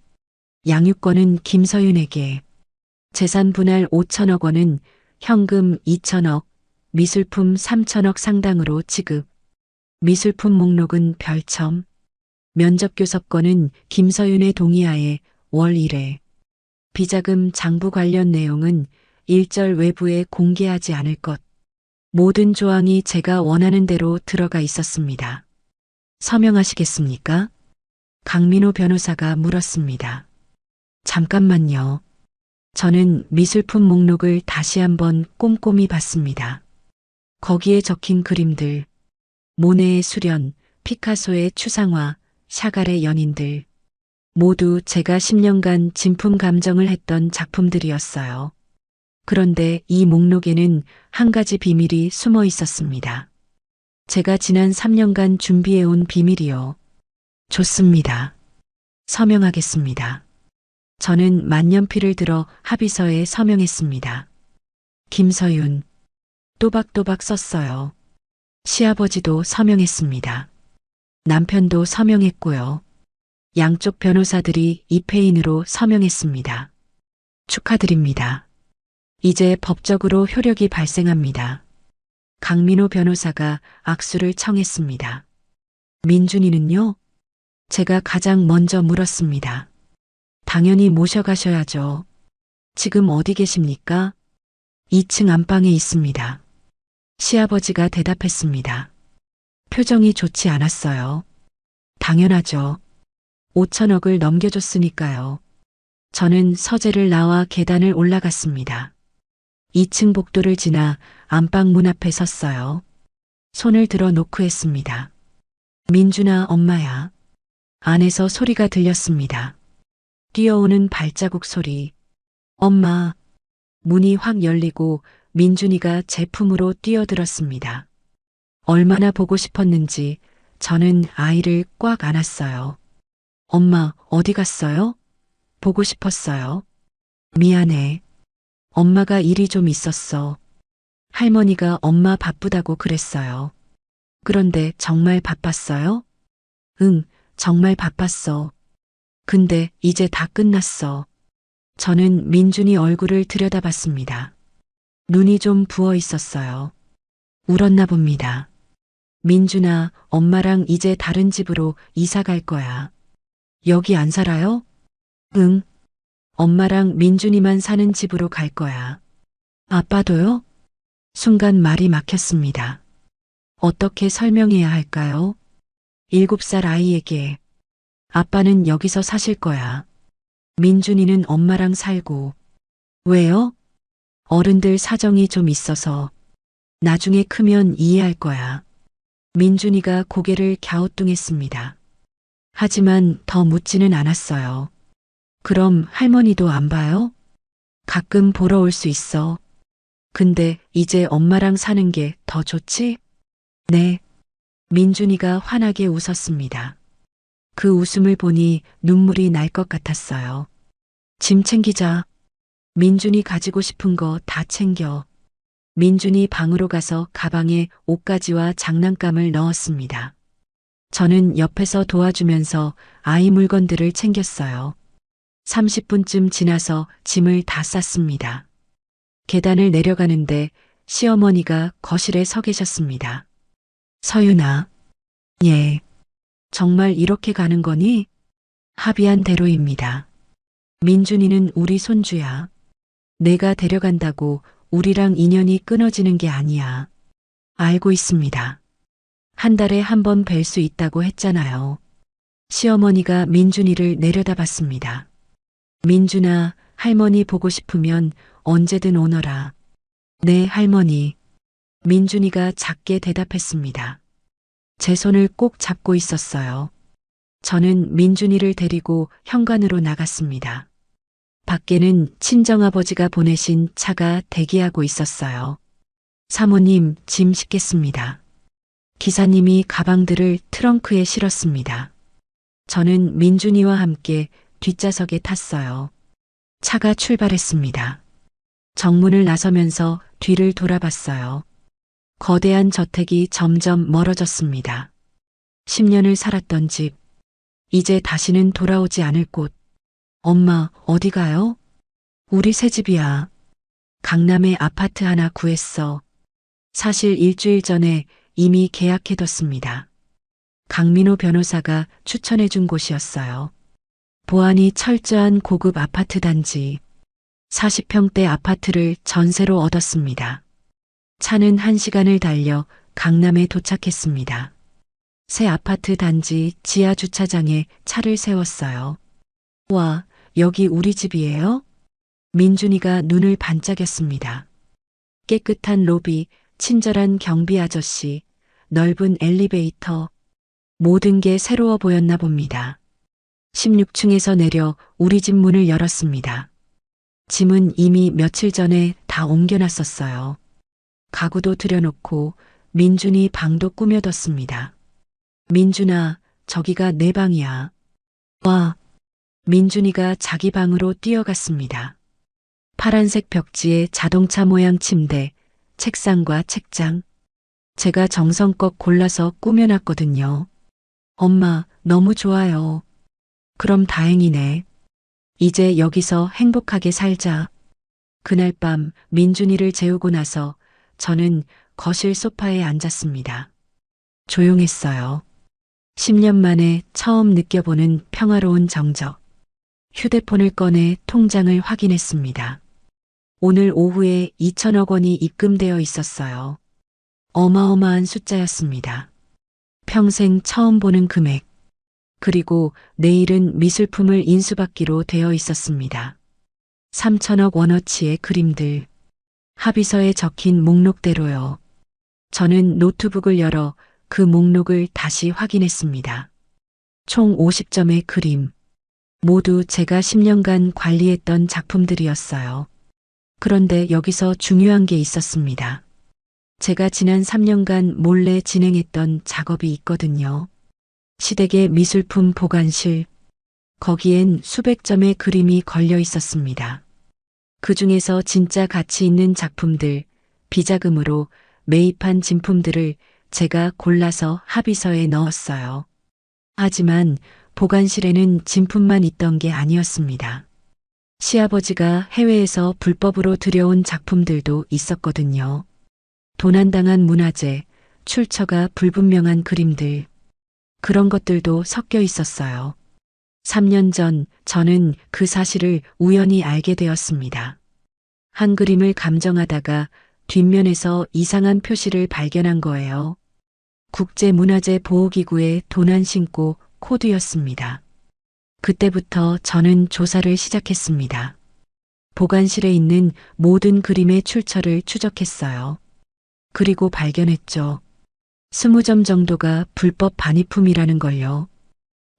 양육권은 김서윤에게. 재산 분할 5천억 원은 현금 2천억, 미술품 3천억 상당으로 지급. 미술품 목록은 별첨. 면접교섭권은 김서윤의 동의하에 월 1회. 비자금 장부 관련 내용은 일절 외부에 공개하지 않을 것. 모든 조항이 제가 원하는 대로 들어가 있었습니다. 서명하시겠습니까? 강민호 변호사가 물었습니다. 잠깐만요. 저는 미술품 목록을 다시 한번 꼼꼼히 봤습니다. 거기에 적힌 그림들, 모네의 수련, 피카소의 추상화, 샤갈의 연인들, 모두 제가 10년간 진품 감정을 했던 작품들이었어요. 그런데 이 목록에는 한 가지 비밀이 숨어 있었습니다. 제가 지난 3년간 준비해온 비밀이요. 좋습니다. 서명하겠습니다. 저는 만년필을 들어 합의서에 서명했습니다. 김서윤. 또박또박 썼어요. 시아버지도 서명했습니다. 남편도 서명했고요. 양쪽 변호사들이 입회인으로 서명했습니다. 축하드립니다. 이제 법적으로 효력이 발생합니다. 강민호 변호사가 악수를 청했습니다. 민준이는요? 제가 가장 먼저 물었습니다. 당연히 모셔가셔야죠. 지금 어디 계십니까? 2층 안방에 있습니다. 시아버지가 대답했습니다. 표정이 좋지 않았어요. 당연하죠. 5천억을 넘겨줬으니까요. 저는 서재를 나와 계단을 올라갔습니다. 2층 복도를 지나 안방 문 앞에 섰어요. 손을 들어 노크했습니다. 민준아, 엄마야. 안에서 소리가 들렸습니다. 뛰어오는 발자국 소리. 엄마. 문이 확 열리고 민준이가 제 품으로 뛰어들었습니다. 얼마나 보고 싶었는지 저는 아이를 꽉 안았어요. 엄마, 어디 갔어요? 보고 싶었어요. 미안해. 엄마가 일이 좀 있었어. 할머니가 엄마 바쁘다고 그랬어요. 그런데 정말 바빴어요? 응, 정말 바빴어. 근데 이제 다 끝났어. 저는 민준이 얼굴을 들여다봤습니다. 눈이 좀 부어 있었어요. 울었나 봅니다. 민준아, 엄마랑 이제 다른 집으로 이사 갈 거야. 여기 안 살아요? 응. 엄마랑 민준이만 사는 집으로 갈 거야. 아빠도요? 순간 말이 막혔습니다. 어떻게 설명해야 할까요? 7살 아이에게. 아빠는 여기서 사실 거야. 민준이는 엄마랑 살고. 왜요? 어른들 사정이 좀 있어서. 나중에 크면 이해할 거야. 민준이가 고개를 갸우뚱했습니다. 하지만 더 묻지는 않았어요. 그럼 할머니도 안 봐요? 가끔 보러 올 수 있어. 근데 이제 엄마랑 사는 게 더 좋지? 네. 민준이가 환하게 웃었습니다. 그 웃음을 보니 눈물이 날 것 같았어요. 짐 챙기자. 민준이 가지고 싶은 거 다 챙겨. 민준이 방으로 가서 가방에 옷가지와 장난감을 넣었습니다. 저는 옆에서 도와주면서 아이 물건들을 챙겼어요. 30분쯤 지나서 짐을 다 쌌습니다. 계단을 내려가는데 시어머니가 거실에 서 계셨습니다. 서윤아. 예. 정말 이렇게 가는 거니? 합의한 대로입니다. 민준이는 우리 손주야. 내가 데려간다고 우리랑 인연이 끊어지는 게 아니야. 알고 있습니다. 한 달에 한 번 뵐 수 있다고 했잖아요. 시어머니가 민준이를 내려다봤습니다. 민준아, 할머니 보고 싶으면 언제든 오너라. 네, 할머니. 민준이가 작게 대답했습니다. 제 손을 꼭 잡고 있었어요. 저는 민준이를 데리고 현관으로 나갔습니다. 밖에는 친정아버지가 보내신 차가 대기하고 있었어요. 사모님, 짐 싣겠습니다. 기사님이 가방들을 트렁크에 실었습니다. 저는 민준이와 함께 뒷좌석에 탔어요. 차가 출발했습니다. 정문을 나서면서 뒤를 돌아봤어요. 거대한 저택이 점점 멀어졌습니다. 10년을 살았던 집, 이제 다시는 돌아오지 않을 곳. 엄마, 어디 가요? 우리 새 집이야. 강남에 아파트 하나 구했어. 사실 일주일 전에 이미 계약해뒀습니다. 강민호 변호사가 추천해준 곳이었어요. 보안이 철저한 고급 아파트 단지. 40평대 아파트를 전세로 얻었습니다. 차는 1시간을 달려 강남에 도착했습니다. 새 아파트 단지 지하 주차장에 차를 세웠어요. 와, 여기 우리 집이에요? 민준이가 눈을 반짝였습니다. 깨끗한 로비, 친절한 경비 아저씨, 넓은 엘리베이터, 모든 게 새로워 보였나 봅니다. 16층에서 내려 우리 집 문을 열었습니다. 짐은 이미 며칠 전에 다 옮겨놨었어요. 가구도 들여놓고 민준이 방도 꾸며뒀습니다. 민준아, 저기가 내 방이야. 와, 민준이가 자기 방으로 뛰어갔습니다. 파란색 벽지에 자동차 모양 침대, 책상과 책장. 제가 정성껏 골라서 꾸며놨거든요. 엄마, 너무 좋아요. 그럼 다행이네. 이제 여기서 행복하게 살자. 그날 밤 민준이를 재우고 나서 저는 거실 소파에 앉았습니다. 조용했어요. 10년 만에 처음 느껴보는 평화로운 정적. 휴대폰을 꺼내 통장을 확인했습니다. 오늘 오후에 2천억 원이 입금되어 있었어요. 어마어마한 숫자였습니다. 평생 처음 보는 금액. 그리고 내일은 미술품을 인수받기로 되어 있었습니다. 3천억 원어치의 그림들. 합의서에 적힌 목록대로요. 저는 노트북을 열어 그 목록을 다시 확인했습니다. 총 50점의 그림. 모두 제가 10년간 관리했던 작품들이었어요. 그런데 여기서 중요한 게 있었습니다. 제가 지난 3년간 몰래 진행했던 작업이 있거든요. 시댁의 미술품 보관실. 거기엔 수백 점의 그림이 걸려 있었습니다. 그 중에서 진짜 가치 있는 작품들, 비자금으로 매입한 진품들을 제가 골라서 합의서에 넣었어요. 하지만 보관실에는 진품만 있던 게 아니었습니다. 시아버지가 해외에서 불법으로 들여온 작품들도 있었거든요. 도난당한 문화재, 출처가 불분명한 그림들, 그런 것들도 섞여 있었어요. 3년 전 저는 그 사실을 우연히 알게 되었습니다. 한 그림을 감정하다가 뒷면에서 이상한 표시를 발견한 거예요. 국제문화재보호기구의 도난신고 코드였습니다. 그때부터 저는 조사를 시작했습니다. 보관실에 있는 모든 그림의 출처를 추적했어요. 그리고 발견했죠. 20점 정도가 불법 반입품이라는 걸요.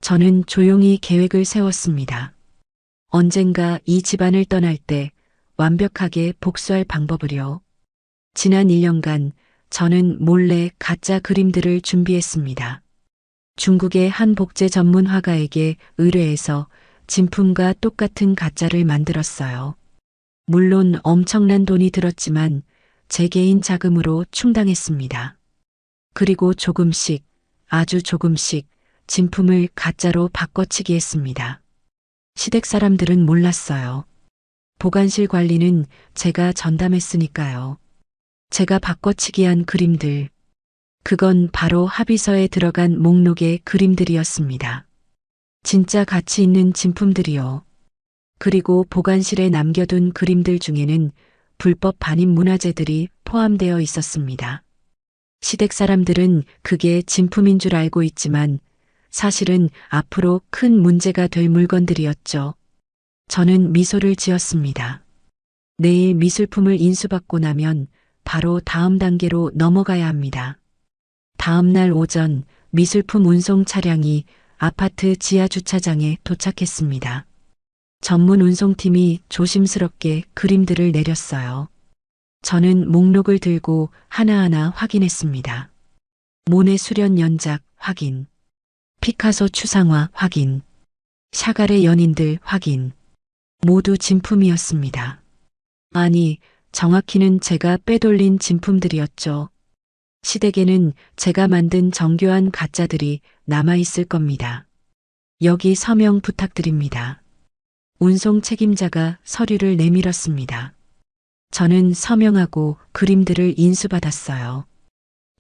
저는 조용히 계획을 세웠습니다. 언젠가 이 집안을 떠날 때 완벽하게 복수할 방법을요. 지난 1년간 저는 몰래 가짜 그림들을 준비했습니다. 중국의 한 복제 전문 화가에게 의뢰해서 진품과 똑같은 가짜를 만들었어요. 물론 엄청난 돈이 들었지만 제 개인 자금으로 충당했습니다. 그리고 조금씩, 아주 조금씩 진품을 가짜로 바꿔치기 했습니다. 시댁 사람들은 몰랐어요. 보관실 관리는 제가 전담했으니까요. 제가 바꿔치기한 그림들, 그건 바로 합의서에 들어간 목록의 그림들이었습니다. 진짜 가치 있는 진품들이요. 그리고 보관실에 남겨둔 그림들 중에는 불법 반입 문화재들이 포함되어 있었습니다. 시댁 사람들은 그게 진품인 줄 알고 있지만 사실은 앞으로 큰 문제가 될 물건들이었죠. 저는 미소를 지었습니다. 내일 미술품을 인수받고 나면 바로 다음 단계로 넘어가야 합니다. 다음 날 오전 미술품 운송 차량이 아파트 지하 주차장에 도착했습니다. 전문 운송팀이 조심스럽게 그림들을 내렸어요. 저는 목록을 들고 하나하나 확인했습니다. 모네 수련 연작 확인. 피카소 추상화 확인. 샤갈의 연인들 확인. 모두 진품이었습니다. 아니, 정확히는 제가 빼돌린 진품들이었죠. 시댁에는 제가 만든 정교한 가짜들이 남아있을 겁니다. 여기 서명 부탁드립니다. 운송 책임자가 서류를 내밀었습니다. 저는 서명하고 그림들을 인수받았어요.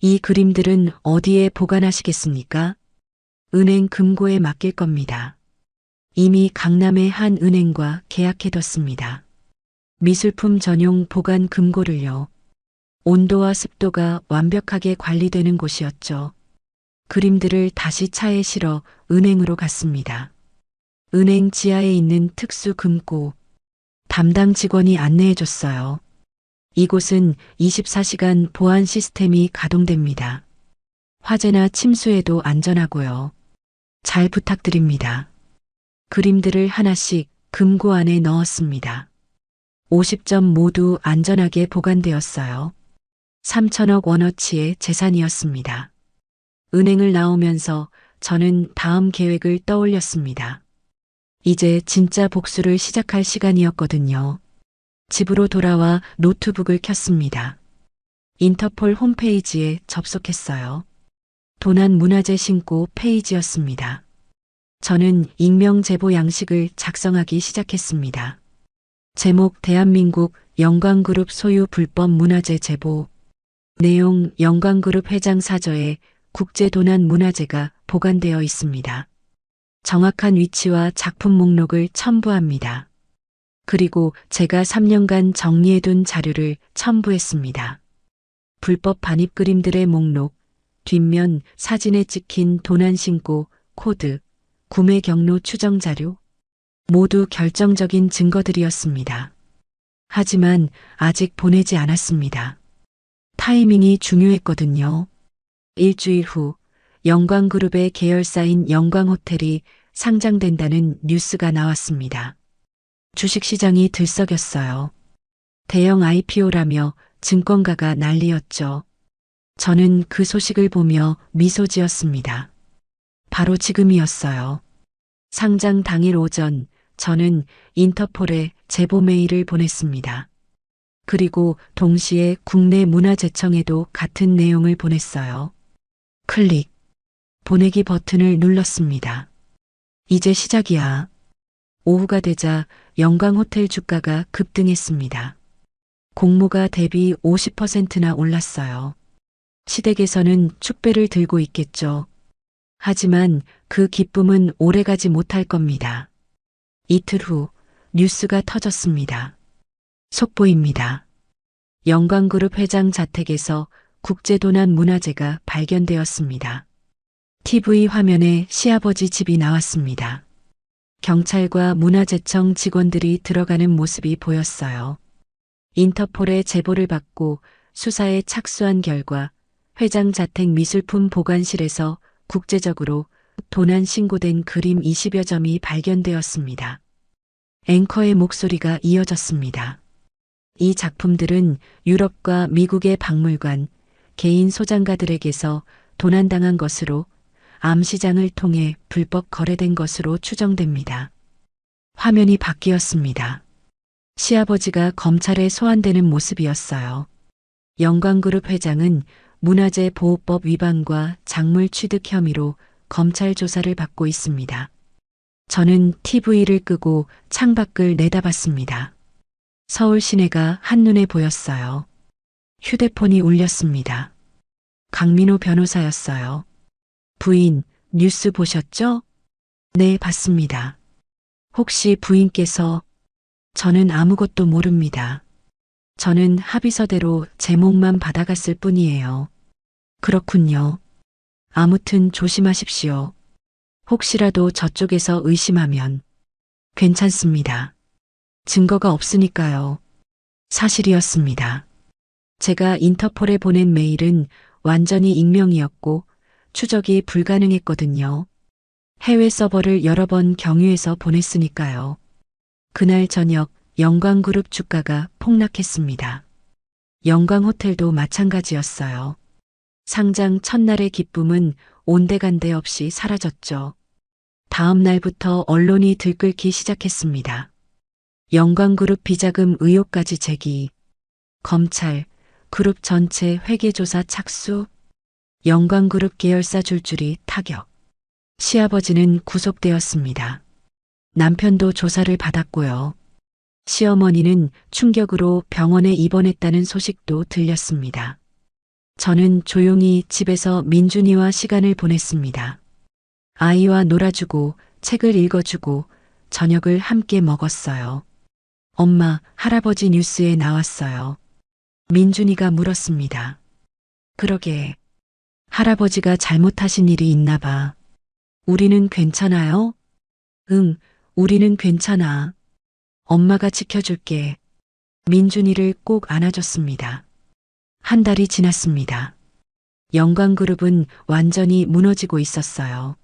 이 그림들은 어디에 보관하시겠습니까? 은행 금고에 맡길 겁니다. 이미 강남의 한 은행과 계약해뒀습니다. 미술품 전용 보관 금고를요. 온도와 습도가 완벽하게 관리되는 곳이었죠. 그림들을 다시 차에 실어 은행으로 갔습니다. 은행 지하에 있는 특수 금고. 담당 직원이 안내해줬어요. 이곳은 24시간 보안 시스템이 가동됩니다. 화재나 침수에도 안전하고요. 잘 부탁드립니다. 그림들을 하나씩 금고 안에 넣었습니다. 50점 모두 안전하게 보관되었어요. 3천억 원어치의 재산이었습니다. 은행을 나오면서 저는 다음 계획을 떠올렸습니다. 이제 진짜 복수를 시작할 시간이었거든요. 집으로 돌아와 노트북을 켰습니다. 인터폴 홈페이지에 접속했어요. 도난 문화재 신고 페이지였습니다. 저는 익명 제보 양식을 작성하기 시작했습니다. 제목 대한민국 영광그룹 소유 불법 문화재 제보. 내용 영광그룹 회장 사저에 국제도난 문화재가 보관되어 있습니다. 정확한 위치와 작품 목록을 첨부합니다. 그리고 제가 3년간 정리해둔 자료를 첨부했습니다. 불법 반입 그림들의 목록, 뒷면 사진에 찍힌 도난 신고, 코드, 구매 경로 추정 자료, 모두 결정적인 증거들이었습니다. 하지만 아직 보내지 않았습니다. 타이밍이 중요했거든요. 일주일 후 영광그룹의 계열사인 영광호텔이 상장된다는 뉴스가 나왔습니다. 주식시장이 들썩였어요. 대형 IPO라며 증권가가 난리였죠. 저는 그 소식을 보며 미소 지었습니다. 바로 지금이었어요. 상장 당일 오전 저는 인터폴에 제보 메일을 보냈습니다. 그리고 동시에 국내 문화재청에도 같은 내용을 보냈어요. 클릭. 보내기 버튼을 눌렀습니다. 이제 시작이야. 오후가 되자 영광호텔 주가가 급등했습니다. 공모가 대비 50%나 올랐어요. 시댁에서는 축배를 들고 있겠죠. 하지만 그 기쁨은 오래가지 못할 겁니다. 이틀 후 뉴스가 터졌습니다. 속보입니다. 영광그룹 회장 자택에서 국제도난 문화재가 발견되었습니다. TV 화면에 시아버지 집이 나왔습니다. 경찰과 문화재청 직원들이 들어가는 모습이 보였어요. 인터폴의 제보를 받고 수사에 착수한 결과 회장 자택 미술품 보관실에서 국제적으로 도난 신고된 그림 20여 점이 발견되었습니다. 앵커의 목소리가 이어졌습니다. 이 작품들은 유럽과 미국의 박물관, 개인 소장가들에게서 도난당한 것으로 암시장을 통해 불법 거래된 것으로 추정됩니다. 화면이 바뀌었습니다. 시아버지가 검찰에 소환되는 모습이었어요. 영광그룹 회장은 문화재 보호법 위반과 작물 취득 혐의로 검찰 조사를 받고 있습니다. 저는 TV를 끄고 창밖을 내다봤습니다. 서울 시내가 한눈에 보였어요. 휴대폰이 울렸습니다. 강민호 변호사였어요. 부인, 뉴스 보셨죠? 네, 봤습니다. 혹시 부인께서? 저는 아무것도 모릅니다. 저는 합의서대로 제목만 받아갔을 뿐이에요. 그렇군요. 아무튼 조심하십시오. 혹시라도 저쪽에서 의심하면. 괜찮습니다. 증거가 없으니까요. 사실이었습니다. 제가 인터폴에 보낸 메일은 완전히 익명이었고 추적이 불가능했거든요. 해외 서버를 여러 번 경유해서 보냈으니까요. 그날 저녁 영광그룹 주가가 폭락했습니다. 영광호텔도 마찬가지였어요. 상장 첫날의 기쁨은 온데간데 없이 사라졌죠. 다음 날부터 언론이 들끓기 시작했습니다. 영광그룹 비자금 의혹까지 제기, 검찰, 그룹 전체 회계조사 착수, 영광그룹 계열사 줄줄이 타격. 시아버지는 구속되었습니다. 남편도 조사를 받았고요. 시어머니는 충격으로 병원에 입원했다는 소식도 들렸습니다. 저는 조용히 집에서 민준이와 시간을 보냈습니다. 아이와 놀아주고 책을 읽어주고 저녁을 함께 먹었어요. 엄마, 할아버지 뉴스에 나왔어요. 민준이가 물었습니다. 그러게. 할아버지가 잘못하신 일이 있나 봐. 우리는 괜찮아요? 응, 우리는 괜찮아. 엄마가 지켜줄게. 민준이를 꼭 안아줬습니다. 한 달이 지났습니다. 영광그룹은 완전히 무너지고 있었어요.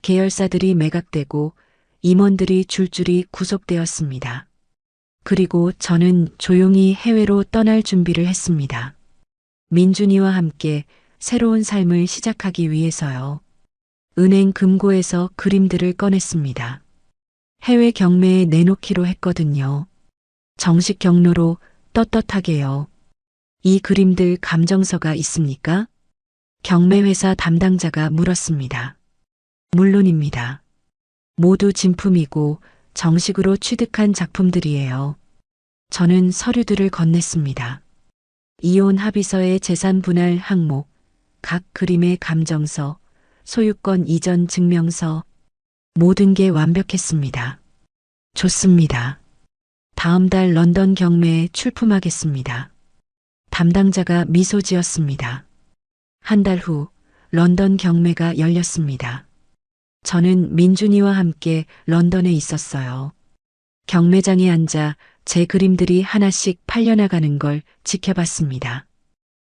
계열사들이 매각되고 임원들이 줄줄이 구속되었습니다. 그리고 저는 조용히 해외로 떠날 준비를 했습니다. 민준이와 함께 새로운 삶을 시작하기 위해서요. 은행 금고에서 그림들을 꺼냈습니다. 해외 경매에 내놓기로 했거든요. 정식 경로로 떳떳하게요. 이 그림들 감정서가 있습니까? 경매회사 담당자가 물었습니다. 물론입니다. 모두 진품이고 정식으로 취득한 작품들이에요. 저는 서류들을 건넸습니다. 이혼 합의서의 재산 분할 항목, 각 그림의 감정서, 소유권 이전 증명서, 모든 게 완벽했습니다. 좋습니다. 다음 달 런던 경매에 출품하겠습니다. 담당자가 미소 지었습니다. 한 달 후 런던 경매가 열렸습니다. 저는 민준이와 함께 런던에 있었어요. 경매장에 앉아 제 그림들이 하나씩 팔려나가는 걸 지켜봤습니다.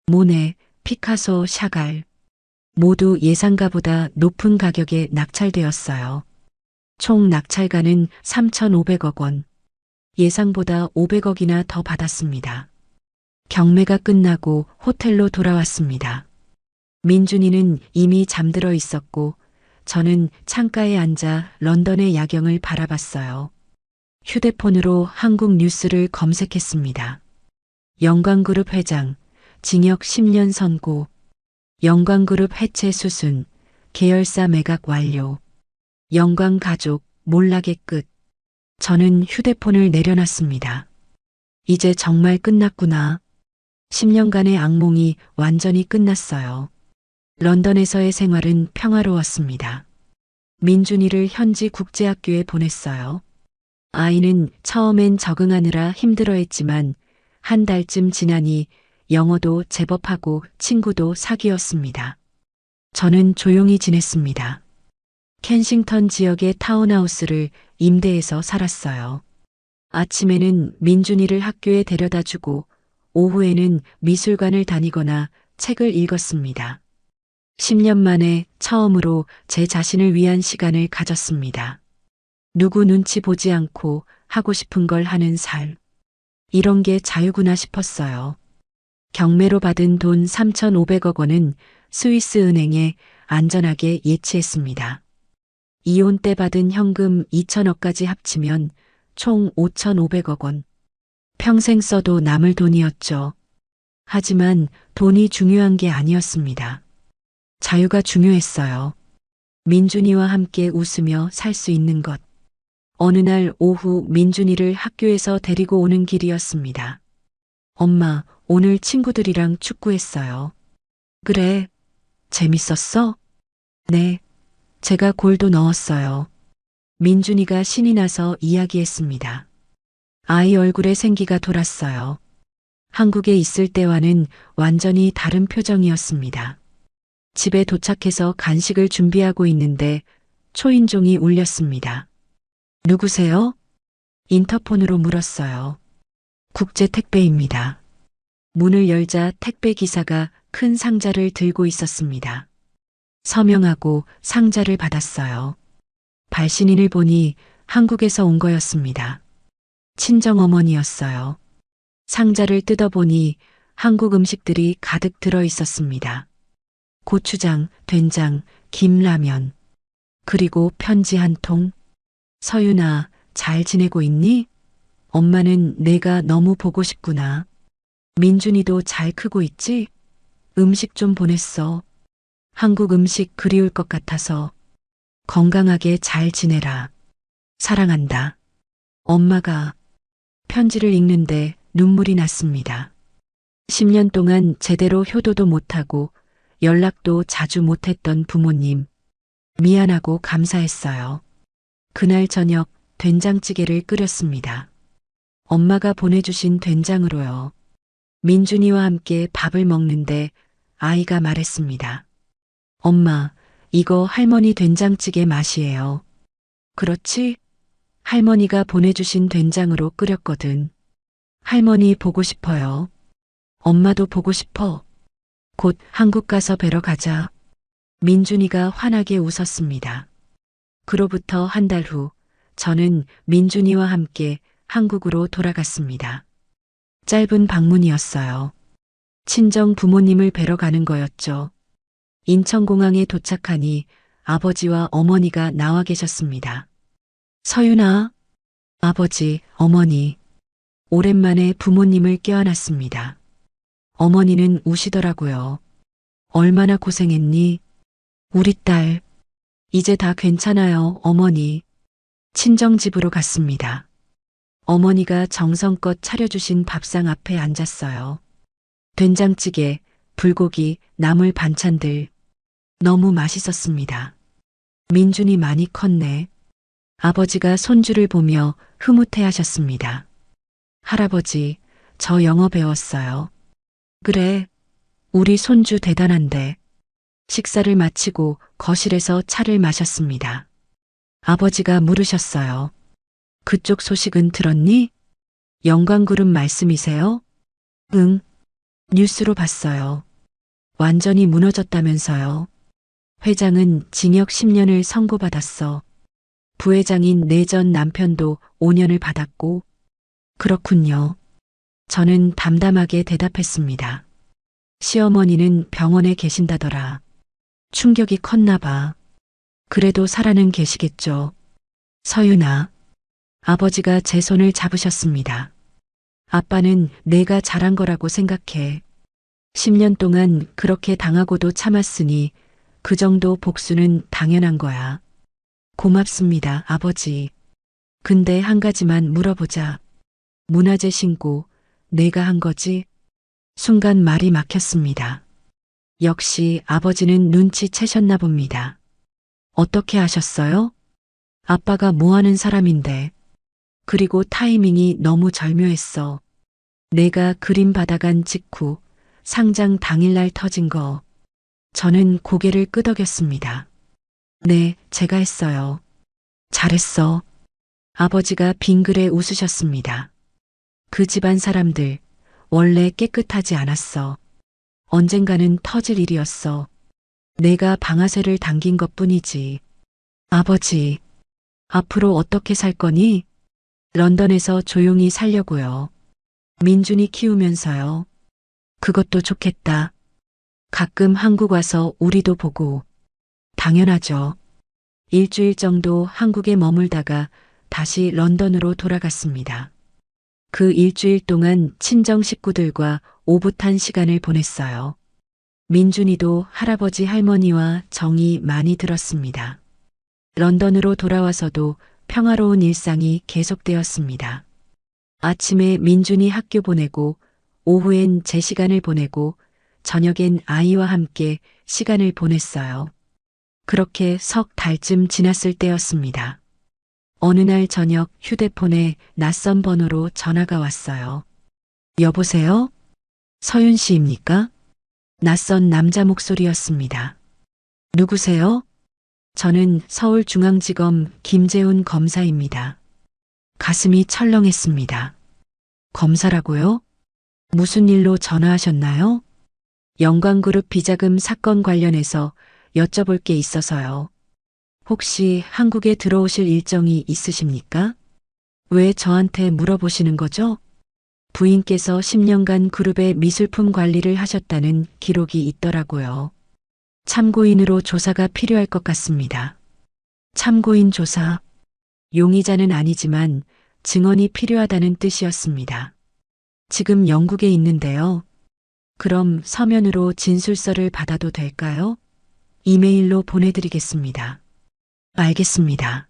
모네, 피카소, 샤갈. 모두 예상가보다 높은 가격에 낙찰되었어요. 총 낙찰가는 3,500억 원. 예상보다 500억이나 더 받았습니다. 경매가 끝나고 호텔로 돌아왔습니다. 민준이는 이미 잠들어 있었고 저는 창가에 앉아 런던의 야경을 바라봤어요. 휴대폰으로 한국 뉴스를 검색했습니다. 영광그룹 회장, 징역 10년 선고, 영광그룹 해체 수순, 계열사 매각 완료, 영광가족 몰락의 끝. 저는 휴대폰을 내려놨습니다. 이제 정말 끝났구나. 10년간의 악몽이 완전히 끝났어요. 런던에서의 생활은 평화로웠습니다. 민준이를 현지 국제학교에 보냈어요. 아이는 처음엔 적응하느라 힘들어했지만 한 달쯤 지나니 영어도 제법 하고 친구도 사귀었습니다. 저는 조용히 지냈습니다. 켄싱턴 지역의 타운하우스를 임대해서 살았어요. 아침에는 민준이를 학교에 데려다 주고 오후에는 미술관을 다니거나 책을 읽었습니다. 10년 만에 처음으로 제 자신을 위한 시간을 가졌습니다. 누구 눈치 보지 않고 하고 싶은 걸 하는 삶. 이런 게 자유구나 싶었어요. 경매로 받은 돈 3,500억 원은 스위스 은행에 안전하게 예치했습니다. 이혼 때 받은 현금 2천억까지 합치면 총 5,500억 원. 평생 써도 남을 돈이었죠. 하지만 돈이 중요한 게 아니었습니다. 자유가 중요했어요. 민준이와 함께 웃으며 살 수 있는 것. 어느 날 오후 민준이를 학교에서 데리고 오는 길이었습니다. 엄마, 오늘 친구들이랑 축구했어요. 그래, 재밌었어? 네, 제가 골도 넣었어요. 민준이가 신이 나서 이야기했습니다. 아이 얼굴에 생기가 돌았어요. 한국에 있을 때와는 완전히 다른 표정이었습니다. 집에 도착해서 간식을 준비하고 있는데 초인종이 울렸습니다. 누구세요? 인터폰으로 물었어요. 국제 택배입니다. 문을 열자 택배 기사가 큰 상자를 들고 있었습니다. 서명하고 상자를 받았어요. 발신인을 보니 한국에서 온 거였습니다. 친정어머니였어요. 상자를 뜯어보니 한국 음식들이 가득 들어 있었습니다. 고추장, 된장, 김라면, 그리고 편지 한 통. 서윤아, 잘 지내고 있니? 엄마는 내가 너무 보고 싶구나. 민준이도 잘 크고 있지? 음식 좀 보냈어. 한국 음식 그리울 것 같아서. 건강하게 잘 지내라. 사랑한다. 엄마가 편지를 읽는데 눈물이 났습니다. 10년 동안 제대로 효도도 못하고 연락도 자주 못했던 부모님. 미안하고 감사했어요. 그날 저녁 된장찌개를 끓였습니다. 엄마가 보내주신 된장으로요. 민준이와 함께 밥을 먹는데 아이가 말했습니다. 엄마, 이거 할머니 된장찌개 맛이에요. 그렇지? 할머니가 보내주신 된장으로 끓였거든. 할머니 보고 싶어요. 엄마도 보고 싶어. 곧 한국 가서 뵈러 가자. 민준이가 환하게 웃었습니다. 그로부터 한 달 후, 저는 민준이와 함께 한국으로 돌아갔습니다. 짧은 방문이었어요. 친정 부모님을 뵈러 가는 거였죠. 인천공항에 도착하니 아버지와 어머니가 나와 계셨습니다. 서윤아, 아버지, 어머니. 오랜만에 부모님을 껴안았습니다. 어머니는 우시더라고요. 얼마나 고생했니? 우리 딸. 이제 다 괜찮아요, 어머니. 친정집으로 갔습니다. 어머니가 정성껏 차려주신 밥상 앞에 앉았어요. 된장찌개, 불고기, 나물 반찬들. 너무 맛있었습니다. 민준이 많이 컸네. 아버지가 손주를 보며 흐뭇해 하셨습니다. 할아버지, 저 영어 배웠어요. 그래, 우리 손주 대단한데. 식사를 마치고 거실에서 차를 마셨습니다. 아버지가 물으셨어요. 그쪽 소식은 들었니? 영광그룹 말씀이세요? 응. 뉴스로 봤어요. 완전히 무너졌다면서요. 회장은 징역 10년을 선고받았어. 부회장인 내 전 남편도 5년을 받았고. 그렇군요. 저는 담담하게 대답했습니다. 시어머니는 병원에 계신다더라. 충격이 컸나 봐. 그래도 살아는 계시겠죠. 서윤아. 아버지가 제 손을 잡으셨습니다. 아빠는 내가 잘한 거라고 생각해. 10년 동안 그렇게 당하고도 참았으니 그 정도 복수는 당연한 거야. 고맙습니다, 아버지. 근데 한 가지만 물어보자. 문화재 신고 내가 한 거지? 순간 말이 막혔습니다. 역시 아버지는 눈치채셨나 봅니다. 어떻게 아셨어요? 아빠가 뭐 하는 사람인데. 그리고 타이밍이 너무 절묘했어. 내가 그림 받아간 직후 상장 당일날 터진 거. 저는 고개를 끄덕였습니다. 네, 제가 했어요. 잘했어. 아버지가 빙그레 웃으셨습니다. 그 집안 사람들 원래 깨끗하지 않았어. 언젠가는 터질 일이었어. 내가 방아쇠를 당긴 것뿐이지. 아버지, 앞으로 어떻게 살 거니? 런던에서 조용히 살려고요. 민준이 키우면서요. 그것도 좋겠다. 가끔 한국 와서 우리도 보고. 당연하죠. 일주일 정도 한국에 머물다가 다시 런던으로 돌아갔습니다. 그 일주일 동안 친정 식구들과 오붓한 시간을 보냈어요. 민준이도 할아버지 할머니와 정이 많이 들었습니다. 런던으로 돌아와서도 평화로운 일상이 계속되었습니다. 아침에 민준이 학교 보내고 오후엔 제 시간을 보내고 저녁엔 아이와 함께 시간을 보냈어요. 그렇게 석 달쯤 지났을 때였습니다. 어느 날 저녁 휴대폰에 낯선 번호로 전화가 왔어요. 여보세요? 서윤 씨입니까? 낯선 남자 목소리였습니다. 누구세요? 저는 서울중앙지검 김재훈 검사입니다. 가슴이 철렁했습니다. 검사라고요? 무슨 일로 전화하셨나요? 영광그룹 비자금 사건 관련해서 여쭤볼 게 있어서요. 혹시 한국에 들어오실 일정이 있으십니까? 왜 저한테 물어보시는 거죠? 부인께서 10년간 그룹의 미술품 관리를 하셨다는 기록이 있더라고요. 참고인으로 조사가 필요할 것 같습니다. 참고인 조사. 용의자는 아니지만 증언이 필요하다는 뜻이었습니다. 지금 영국에 있는데요. 그럼 서면으로 진술서를 받아도 될까요? 이메일로 보내드리겠습니다. 알겠습니다.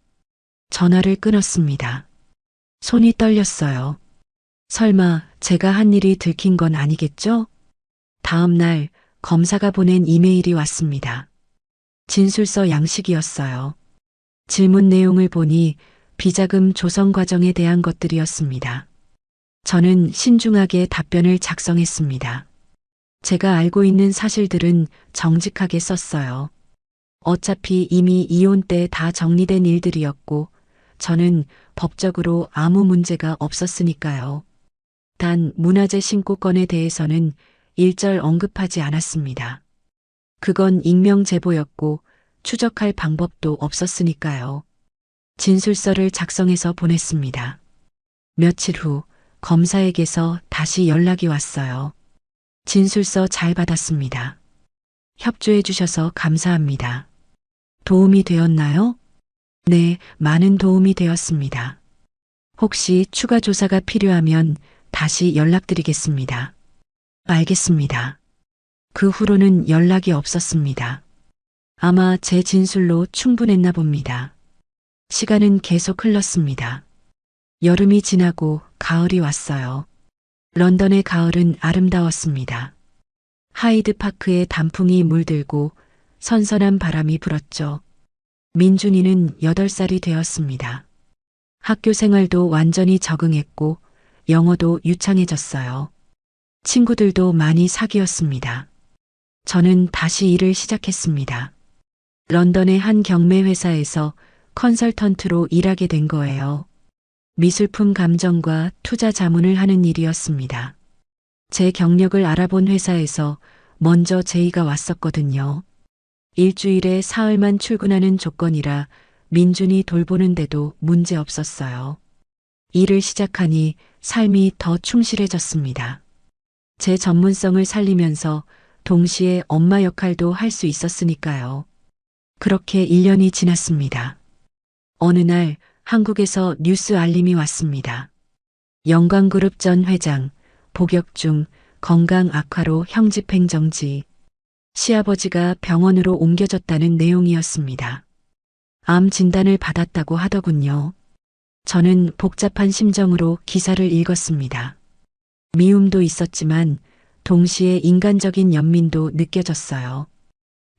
전화를 끊었습니다. 손이 떨렸어요. 설마 제가 한 일이 들킨 건 아니겠죠? 다음 날 검사가 보낸 이메일이 왔습니다. 진술서 양식이었어요. 질문 내용을 보니 비자금 조성 과정에 대한 것들이었습니다. 저는 신중하게 답변을 작성했습니다. 제가 알고 있는 사실들은 정직하게 썼어요. 어차피 이미 이혼 때 다 정리된 일들이었고 저는 법적으로 아무 문제가 없었으니까요. 단 문화재 신고건에 대해서는 일절 언급하지 않았습니다. 그건 익명 제보였고 추적할 방법도 없었으니까요. 진술서를 작성해서 보냈습니다. 며칠 후 검사에게서 다시 연락이 왔어요. 진술서 잘 받았습니다. 협조해 주셔서 감사합니다. 도움이 되었나요? 네, 많은 도움이 되었습니다. 혹시 추가 조사가 필요하면 다시 연락드리겠습니다. 알겠습니다. 그 후로는 연락이 없었습니다. 아마 제 진술로 충분했나 봅니다. 시간은 계속 흘렀습니다. 여름이 지나고 가을이 왔어요. 런던의 가을은 아름다웠습니다. 하이드파크에 단풍이 물들고 선선한 바람이 불었죠. 민준이는 8살이 되었습니다. 학교 생활도 완전히 적응했고 영어도 유창해졌어요. 친구들도 많이 사귀었습니다. 저는 다시 일을 시작했습니다. 런던의 한 경매 회사에서 컨설턴트로 일하게 된 거예요. 미술품 감정과 투자 자문을 하는 일이었습니다. 제 경력을 알아본 회사에서 먼저 제의가 왔었거든요. 일주일에 사흘만 출근하는 조건이라 민준이 돌보는데도 문제 없었어요. 일을 시작하니 삶이 더 충실해졌습니다. 제 전문성을 살리면서 동시에 엄마 역할도 할 수 있었으니까요. 그렇게 1년이 지났습니다. 어느 날 한국에서 뉴스 알림이 왔습니다. 영광그룹 전 회장, 복역 중 건강 악화로 형집행정지. 시아버지가 병원으로 옮겨졌다는 내용이었습니다. 암 진단을 받았다고 하더군요. 저는 복잡한 심정으로 기사를 읽었습니다. 미움도 있었지만 동시에 인간적인 연민도 느껴졌어요.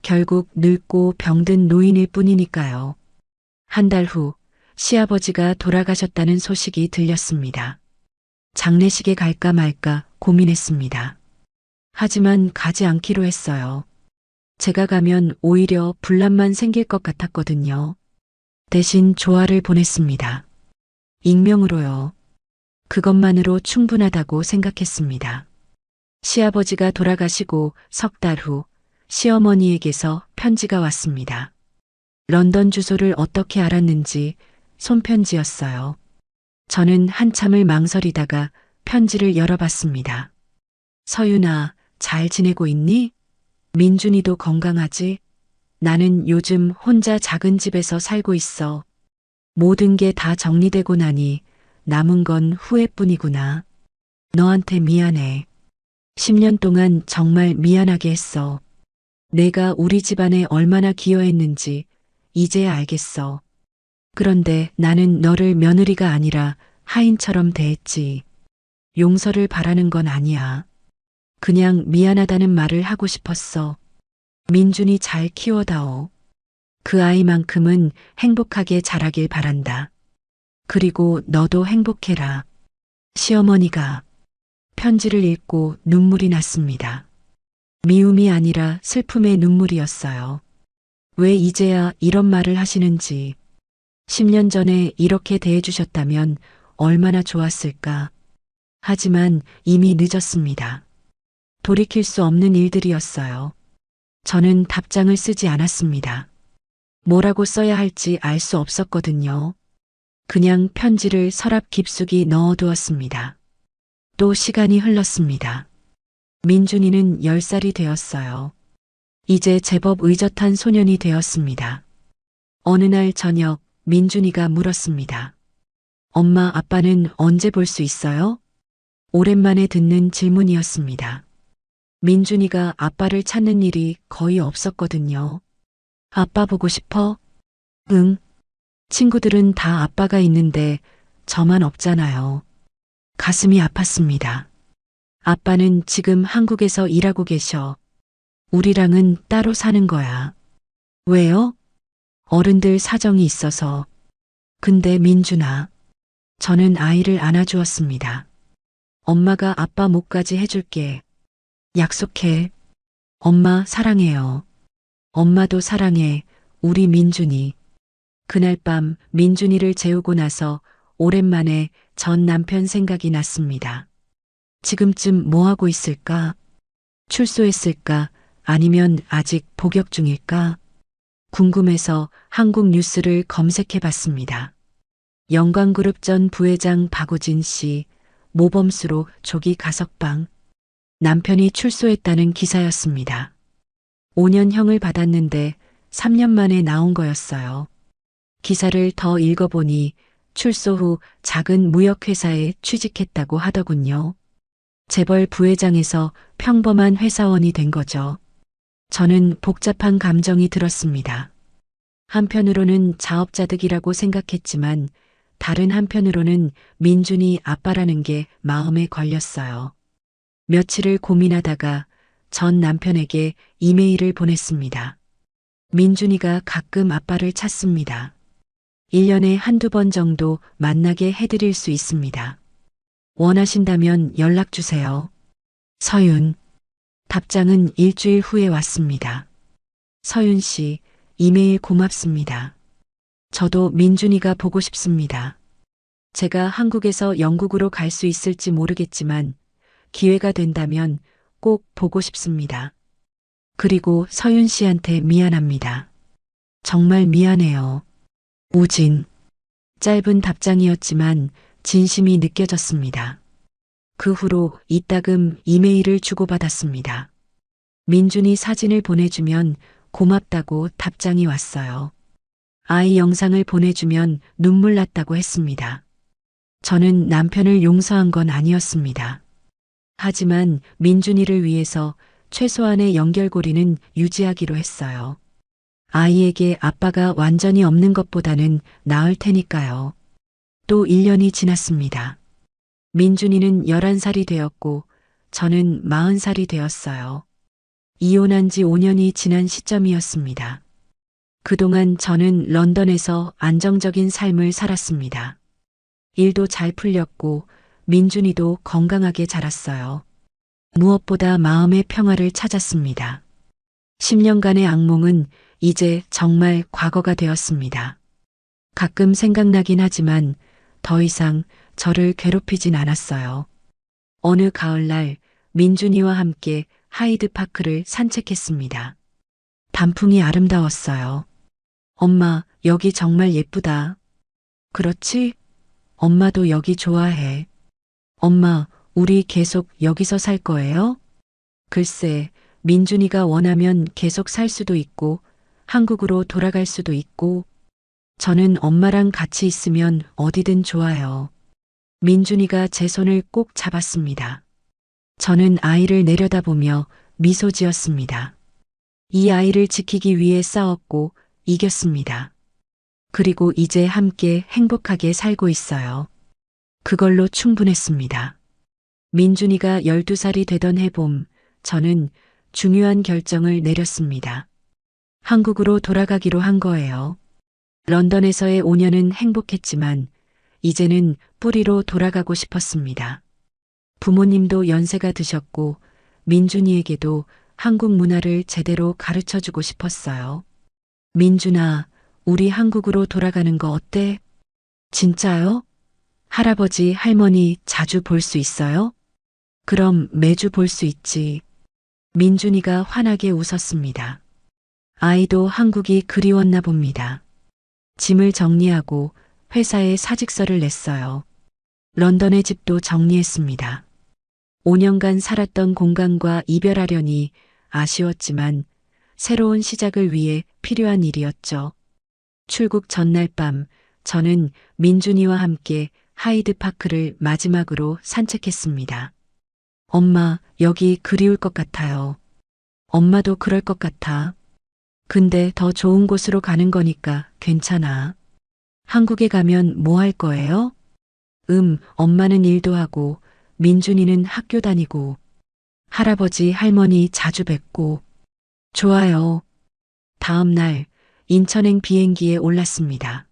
결국 늙고 병든 노인일 뿐이니까요. 한 달 후 시아버지가 돌아가셨다는 소식이 들렸습니다. 장례식에 갈까 말까 고민했습니다. 하지만 가지 않기로 했어요. 제가 가면 오히려 분란만 생길 것 같았거든요. 대신 조화를 보냈습니다. 익명으로요. 그것만으로 충분하다고 생각했습니다. 시아버지가 돌아가시고 석 달 후 시어머니에게서 편지가 왔습니다. 런던 주소를 어떻게 알았는지 손편지였어요. 저는 한참을 망설이다가 편지를 열어봤습니다. 서윤아, 잘 지내고 있니? 민준이도 건강하지? 나는 요즘 혼자 작은 집에서 살고 있어. 모든 게 다 정리되고 나니 남은 건 후회뿐이구나. 너한테 미안해. 10년 동안 정말 미안하게 했어. 내가 우리 집안에 얼마나 기여했는지 이제야 알겠어. 그런데 나는 너를 며느리가 아니라 하인처럼 대했지. 용서를 바라는 건 아니야. 그냥 미안하다는 말을 하고 싶었어. 민준이 잘 키워다오. 그 아이만큼은 행복하게 자라길 바란다. 그리고 너도 행복해라. 시어머니가 편지를 읽고 눈물이 났습니다. 미움이 아니라 슬픔의 눈물이었어요. 왜 이제야 이런 말을 하시는지. 10년 전에 이렇게 대해주셨다면 얼마나 좋았을까. 하지만 이미 늦었습니다. 돌이킬 수 없는 일들이었어요. 저는 답장을 쓰지 않았습니다. 뭐라고 써야 할지 알 수 없었거든요. 그냥 편지를 서랍 깊숙이 넣어두었습니다. 또 시간이 흘렀습니다. 민준이는 10살이 되었어요. 이제 제법 의젓한 소년이 되었습니다. 어느 날 저녁 민준이가 물었습니다. 엄마, 아빠는 언제 볼 수 있어요? 오랜만에 듣는 질문이었습니다. 민준이가 아빠를 찾는 일이 거의 없었거든요. 아빠 보고 싶어? 응. 친구들은 다 아빠가 있는데 저만 없잖아요. 가슴이 아팠습니다. 아빠는 지금 한국에서 일하고 계셔. 우리랑은 따로 사는 거야. 왜요? 어른들 사정이 있어서. 근데 민준아, 저는 아이를 안아주었습니다. 엄마가 아빠 목까지 해줄게. 약속해. 엄마 사랑해요. 엄마도 사랑해, 우리 민준이. 그날 밤 민준이를 재우고 나서 오랜만에 전 남편 생각이 났습니다. 지금쯤 뭐 하고 있을까? 출소했을까? 아니면 아직 복역 중일까? 궁금해서 한국 뉴스를 검색해 봤습니다. 영광그룹 전 부회장 박우진 씨, 모범수로 조기 가석방. 남편이 출소했다는 기사였습니다. 5년형을 받았는데 3년 만에 나온 거였어요. 기사를 더 읽어보니 출소 후 작은 무역회사에 취직했다고 하더군요. 재벌 부회장에서 평범한 회사원이 된 거죠. 저는 복잡한 감정이 들었습니다. 한편으로는 자업자득이라고 생각했지만 다른 한편으로는 민준이 아빠라는 게 마음에 걸렸어요. 며칠을 고민하다가 전 남편에게 이메일을 보냈습니다. 민준이가 가끔 아빠를 찾습니다. 1년에 한두 번 정도 만나게 해드릴 수 있습니다. 원하신다면 연락 주세요. 서윤. 답장은 일주일 후에 왔습니다. 서윤 씨, 이메일 고맙습니다. 저도 민준이가 보고 싶습니다. 제가 한국에서 영국으로 갈 수 있을지 모르겠지만 기회가 된다면 꼭 보고 싶습니다. 그리고 서윤 씨한테 미안합니다. 정말 미안해요. 우진. 짧은 답장이었지만 진심이 느껴졌습니다. 그 후로 이따금 이메일을 주고받았습니다. 민준이 사진을 보내주면 고맙다고 답장이 왔어요. 아이 영상을 보내주면 눈물 났다고 했습니다. 저는 남편을 용서한 건 아니었습니다. 하지만 민준이를 위해서 최소한의 연결고리는 유지하기로 했어요. 아이에게 아빠가 완전히 없는 것보다는 나을 테니까요. 또 1년이 지났습니다. 민준이는 11살이 되었고 저는 40살이 되었어요. 이혼한 지 5년이 지난 시점이었습니다. 그동안 저는 런던에서 안정적인 삶을 살았습니다. 일도 잘 풀렸고 민준이도 건강하게 자랐어요. 무엇보다 마음의 평화를 찾았습니다. 10년간의 악몽은 이제 정말 과거가 되었습니다. 가끔 생각나긴 하지만 더 이상 저를 괴롭히진 않았어요. 어느 가을날 민준이와 함께 하이드파크를 산책했습니다. 단풍이 아름다웠어요. 엄마, 여기 정말 예쁘다. 그렇지? 엄마도 여기 좋아해. 엄마, 우리 계속 여기서 살 거예요? 글쎄, 민준이가 원하면 계속 살 수도 있고, 한국으로 돌아갈 수도 있고, 저는 엄마랑 같이 있으면 어디든 좋아요. 민준이가 제 손을 꼭 잡았습니다. 저는 아이를 내려다보며 미소 지었습니다. 이 아이를 지키기 위해 싸웠고 이겼습니다. 그리고 이제 함께 행복하게 살고 있어요. 그걸로 충분했습니다. 민준이가 12살이 되던 해봄, 저는 중요한 결정을 내렸습니다. 한국으로 돌아가기로 한 거예요. 런던에서의 5년은 행복했지만 이제는 뿌리로 돌아가고 싶었습니다. 부모님도 연세가 드셨고 민준이에게도 한국 문화를 제대로 가르쳐 주고 싶었어요. 민준아, 우리 한국으로 돌아가는 거 어때? 진짜요? 할아버지, 할머니 자주 볼 수 있어요? 그럼 매주 볼 수 있지. 민준이가 환하게 웃었습니다. 아이도 한국이 그리웠나 봅니다. 짐을 정리하고 회사에 사직서를 냈어요. 런던의 집도 정리했습니다. 5년간 살았던 공간과 이별하려니 아쉬웠지만 새로운 시작을 위해 필요한 일이었죠. 출국 전날 밤 저는 민준이와 함께 하이드파크를 마지막으로 산책했습니다. 엄마, 여기 그리울 것 같아요. 엄마도 그럴 것 같아. 근데 더 좋은 곳으로 가는 거니까 괜찮아. 한국에 가면 뭐 할 거예요? 엄마는 일도 하고 민준이는 학교 다니고 할아버지, 할머니 자주 뵙고. 좋아요. 다음 날 인천행 비행기에 올랐습니다.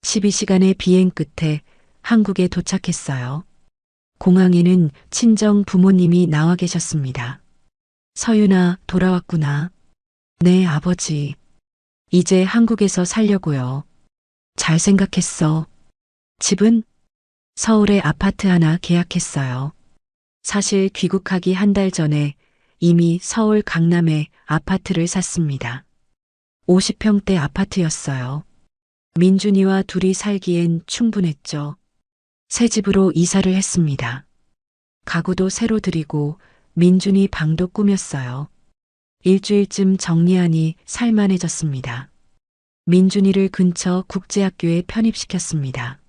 12시간의 비행 끝에 한국에 도착했어요. 공항에는 친정 부모님이 나와 계셨습니다. 서윤아, 돌아왔구나. 네, 아버지. 이제 한국에서 살려고요. 잘 생각했어. 집은? 서울에 아파트 하나 계약했어요. 사실 귀국하기 한 달 전에 이미 서울 강남에 아파트를 샀습니다. 50평대 아파트였어요. 민준이와 둘이 살기엔 충분했죠. 새 집으로 이사를 했습니다. 가구도 새로 들이고 민준이 방도 꾸몄어요. 일주일쯤 정리하니 살만해졌습니다. 민준이를 근처 국제학교에 편입시켰습니다.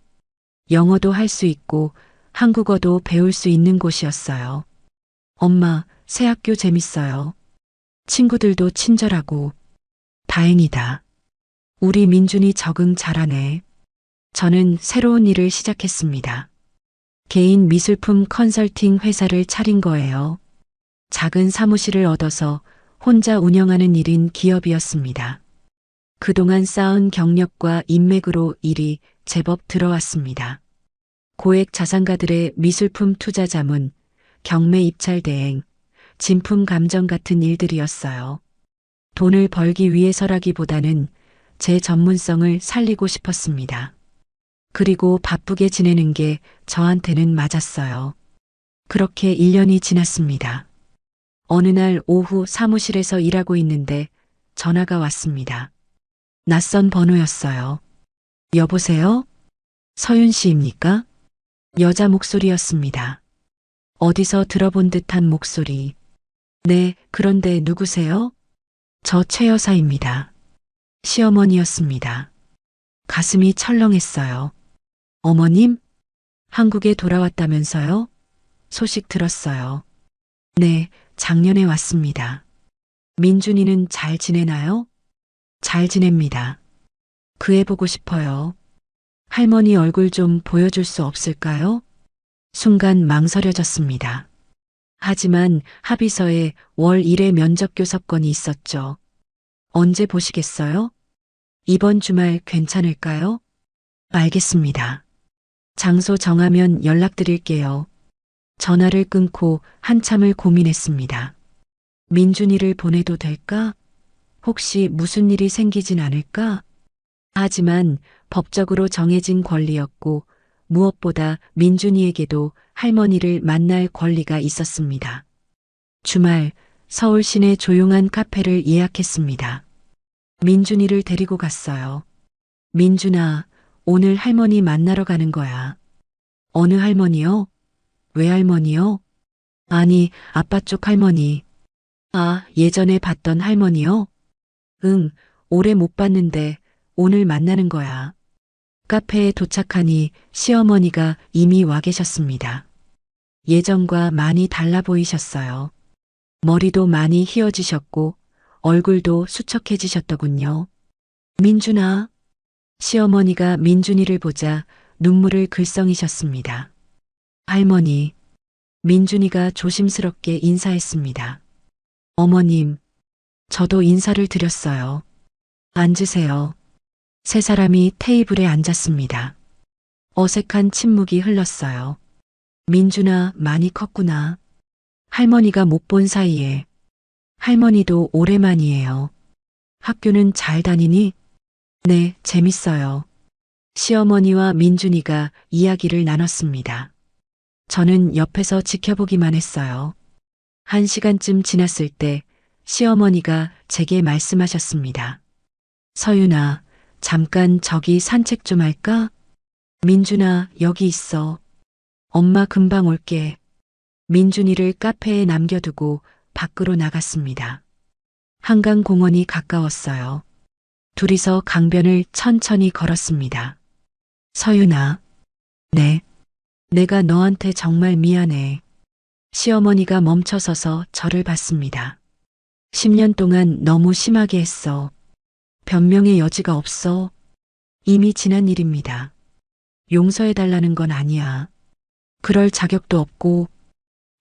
영어도 할 수 있고 한국어도 배울 수 있는 곳이었어요. 엄마, 새 학교 재밌어요. 친구들도 친절하고. 다행이다. 우리 민준이 적응 잘하네. 저는 새로운 일을 시작했습니다. 개인 미술품 컨설팅 회사를 차린 거예요. 작은 사무실을 얻어서 혼자 운영하는 일인 기업이었습니다. 그동안 쌓은 경력과 인맥으로 일이 제법 들어왔습니다. 고액 자산가들의 미술품 투자 자문, 경매 입찰 대행, 진품 감정 같은 일들이었어요. 돈을 벌기 위해서라기보다는 제 전문성을 살리고 싶었습니다. 그리고 바쁘게 지내는 게 저한테는 맞았어요. 그렇게 1년이 지났습니다. 어느 날 오후 사무실에서 일하고 있는데 전화가 왔습니다. 낯선 번호였어요. 여보세요? 서윤 씨입니까? 여자 목소리였습니다. 어디서 들어본 듯한 목소리. 네, 그런데 누구세요? 저 최 여사입니다. 시어머니였습니다. 가슴이 철렁했어요. 어머님? 한국에 돌아왔다면서요? 소식 들었어요. 네, 작년에 왔습니다. 민준이는 잘 지내나요? 잘 지냅니다. 그 애 보고 싶어요. 할머니 얼굴 좀 보여줄 수 없을까요? 순간 망설여졌습니다. 하지만 합의서에 월 1회 면접 교섭권이 있었죠. 언제 보시겠어요? 이번 주말 괜찮을까요? 알겠습니다. 장소 정하면 연락드릴게요. 전화를 끊고 한참을 고민했습니다. 민준이를 보내도 될까? 혹시 무슨 일이 생기진 않을까? 하지만 법적으로 정해진 권리였고 무엇보다 민준이에게도 할머니를 만날 권리가 있었습니다. 주말 서울 시내 조용한 카페를 예약했습니다. 민준이를 데리고 갔어요. 민준아, 오늘 할머니 만나러 가는 거야. 어느 할머니요? 외할머니요? 아니, 아빠 쪽 할머니. 아, 예전에 봤던 할머니요? 응, 오래 못 봤는데 오늘 만나는 거야. 카페에 도착하니 시어머니가 이미 와 계셨습니다. 예전과 많이 달라 보이셨어요. 머리도 많이 휘어지셨고 얼굴도 수척해지셨더군요. 민준아. 시어머니가 민준이를 보자 눈물을 글썽이셨습니다. 할머니. 민준이가 조심스럽게 인사했습니다. 어머님, 저도 인사를 드렸어요. 앉으세요. 세 사람이 테이블에 앉았습니다. 어색한 침묵이 흘렀어요. 민준아, 많이 컸구나. 할머니가 못 본 사이에. 할머니도 오랜만이에요. 학교는 잘 다니니? 네, 재밌어요. 시어머니와 민준이가 이야기를 나눴습니다. 저는 옆에서 지켜보기만 했어요. 1시간쯤 지났을 때 시어머니가 제게 말씀하셨습니다. 서윤아, 잠깐 저기 산책 좀 할까? 민준아, 여기 있어. 엄마 금방 올게. 민준이를 카페에 남겨두고 밖으로 나갔습니다. 한강공원이 가까웠어요. 둘이서 강변을 천천히 걸었습니다. 서윤아. 네. 내가 너한테 정말 미안해. 시어머니가 멈춰서서 저를 봤습니다. 10년 동안 너무 심하게 했어. 변명의 여지가 없어. 이미 지난 일입니다. 용서해달라는 건 아니야. 그럴 자격도 없고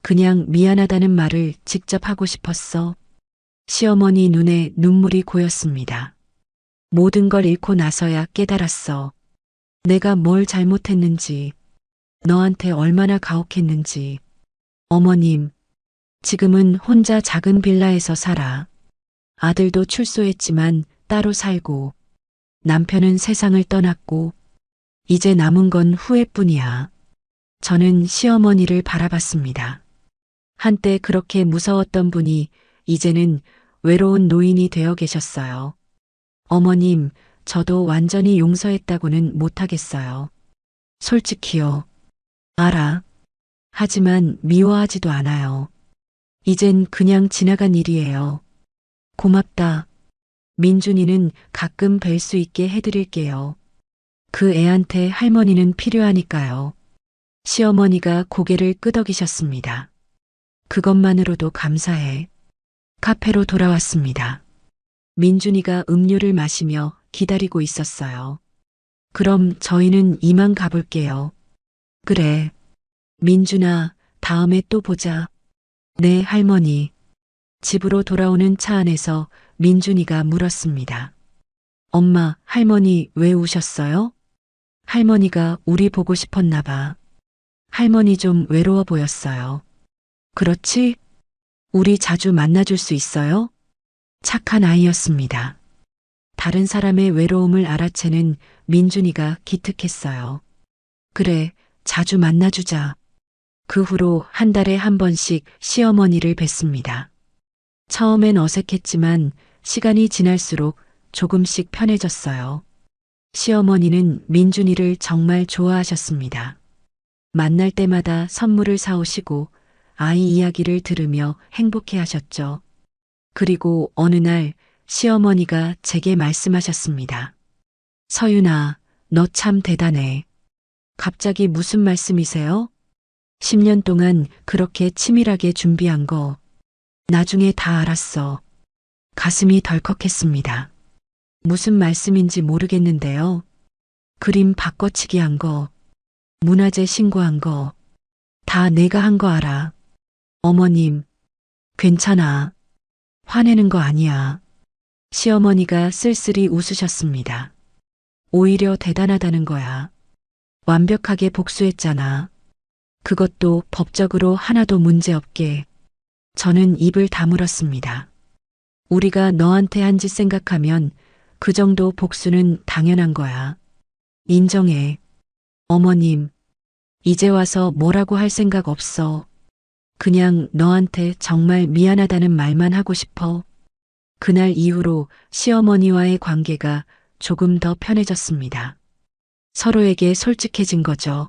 그냥 미안하다는 말을 직접 하고 싶었어. 시어머니 눈에 눈물이 고였습니다. 모든 걸 잃고 나서야 깨달았어. 내가 뭘 잘못했는지, 너한테 얼마나 가혹했는지. 어머님, 지금은 혼자 작은 빌라에서 살아. 아들도 출소했지만 따로 살고, 남편은 세상을 떠났고, 이제 남은 건 후회뿐이야. 저는 시어머니를 바라봤습니다. 한때 그렇게 무서웠던 분이 이제는 외로운 노인이 되어 계셨어요. 어머님, 저도 완전히 용서했다고는 못하겠어요. 솔직히요. 알아. 하지만 미워하지도 않아요. 이젠 그냥 지나간 일이에요. 고맙다. 민준이는 가끔 뵐 수 있게 해드릴게요. 그 애한테 할머니는 필요하니까요. 시어머니가 고개를 끄덕이셨습니다. 그것만으로도 감사해. 카페로 돌아왔습니다. 민준이가 음료를 마시며 기다리고 있었어요. 그럼 저희는 이만 가볼게요. 그래. 민준아, 다음에 또 보자. 네, 할머니. 집으로 돌아오는 차 안에서 민준이가 물었습니다. 엄마, 할머니 왜 우셨어요? 할머니가 우리 보고 싶었나 봐. 할머니 좀 외로워 보였어요. 그렇지? 우리 자주 만나줄 수 있어요? 착한 아이였습니다. 다른 사람의 외로움을 알아채는 민준이가 기특했어요. 그래, 자주 만나주자. 그 후로 한 달에 한 번씩 시어머니를 뵀습니다. 처음엔 어색했지만 시간이 지날수록 조금씩 편해졌어요. 시어머니는 민준이를 정말 좋아하셨습니다. 만날 때마다 선물을 사오시고 아이 이야기를 들으며 행복해 하셨죠. 그리고 어느 날 시어머니가 제게 말씀하셨습니다. 서윤아, 너 참 대단해. 갑자기 무슨 말씀이세요? 10년 동안 그렇게 치밀하게 준비한 거 나중에 다 알았어. 가슴이 덜컥했습니다. 무슨 말씀인지 모르겠는데요. 그림 바꿔치기 한 거, 문화재 신고한 거, 다 내가 한 거 알아. 어머님, 괜찮아. 화내는 거 아니야. 시어머니가 쓸쓸히 웃으셨습니다. 오히려 대단하다는 거야. 완벽하게 복수했잖아. 그것도 법적으로 하나도 문제없게. 저는 입을 다물었습니다. 우리가 너한테 한 짓 생각하면 그 정도 복수는 당연한 거야. 인정해. 어머님, 이제 와서 뭐라고 할 생각 없어. 그냥 너한테 정말 미안하다는 말만 하고 싶어. 그날 이후로 시어머니와의 관계가 조금 더 편해졌습니다. 서로에게 솔직해진 거죠.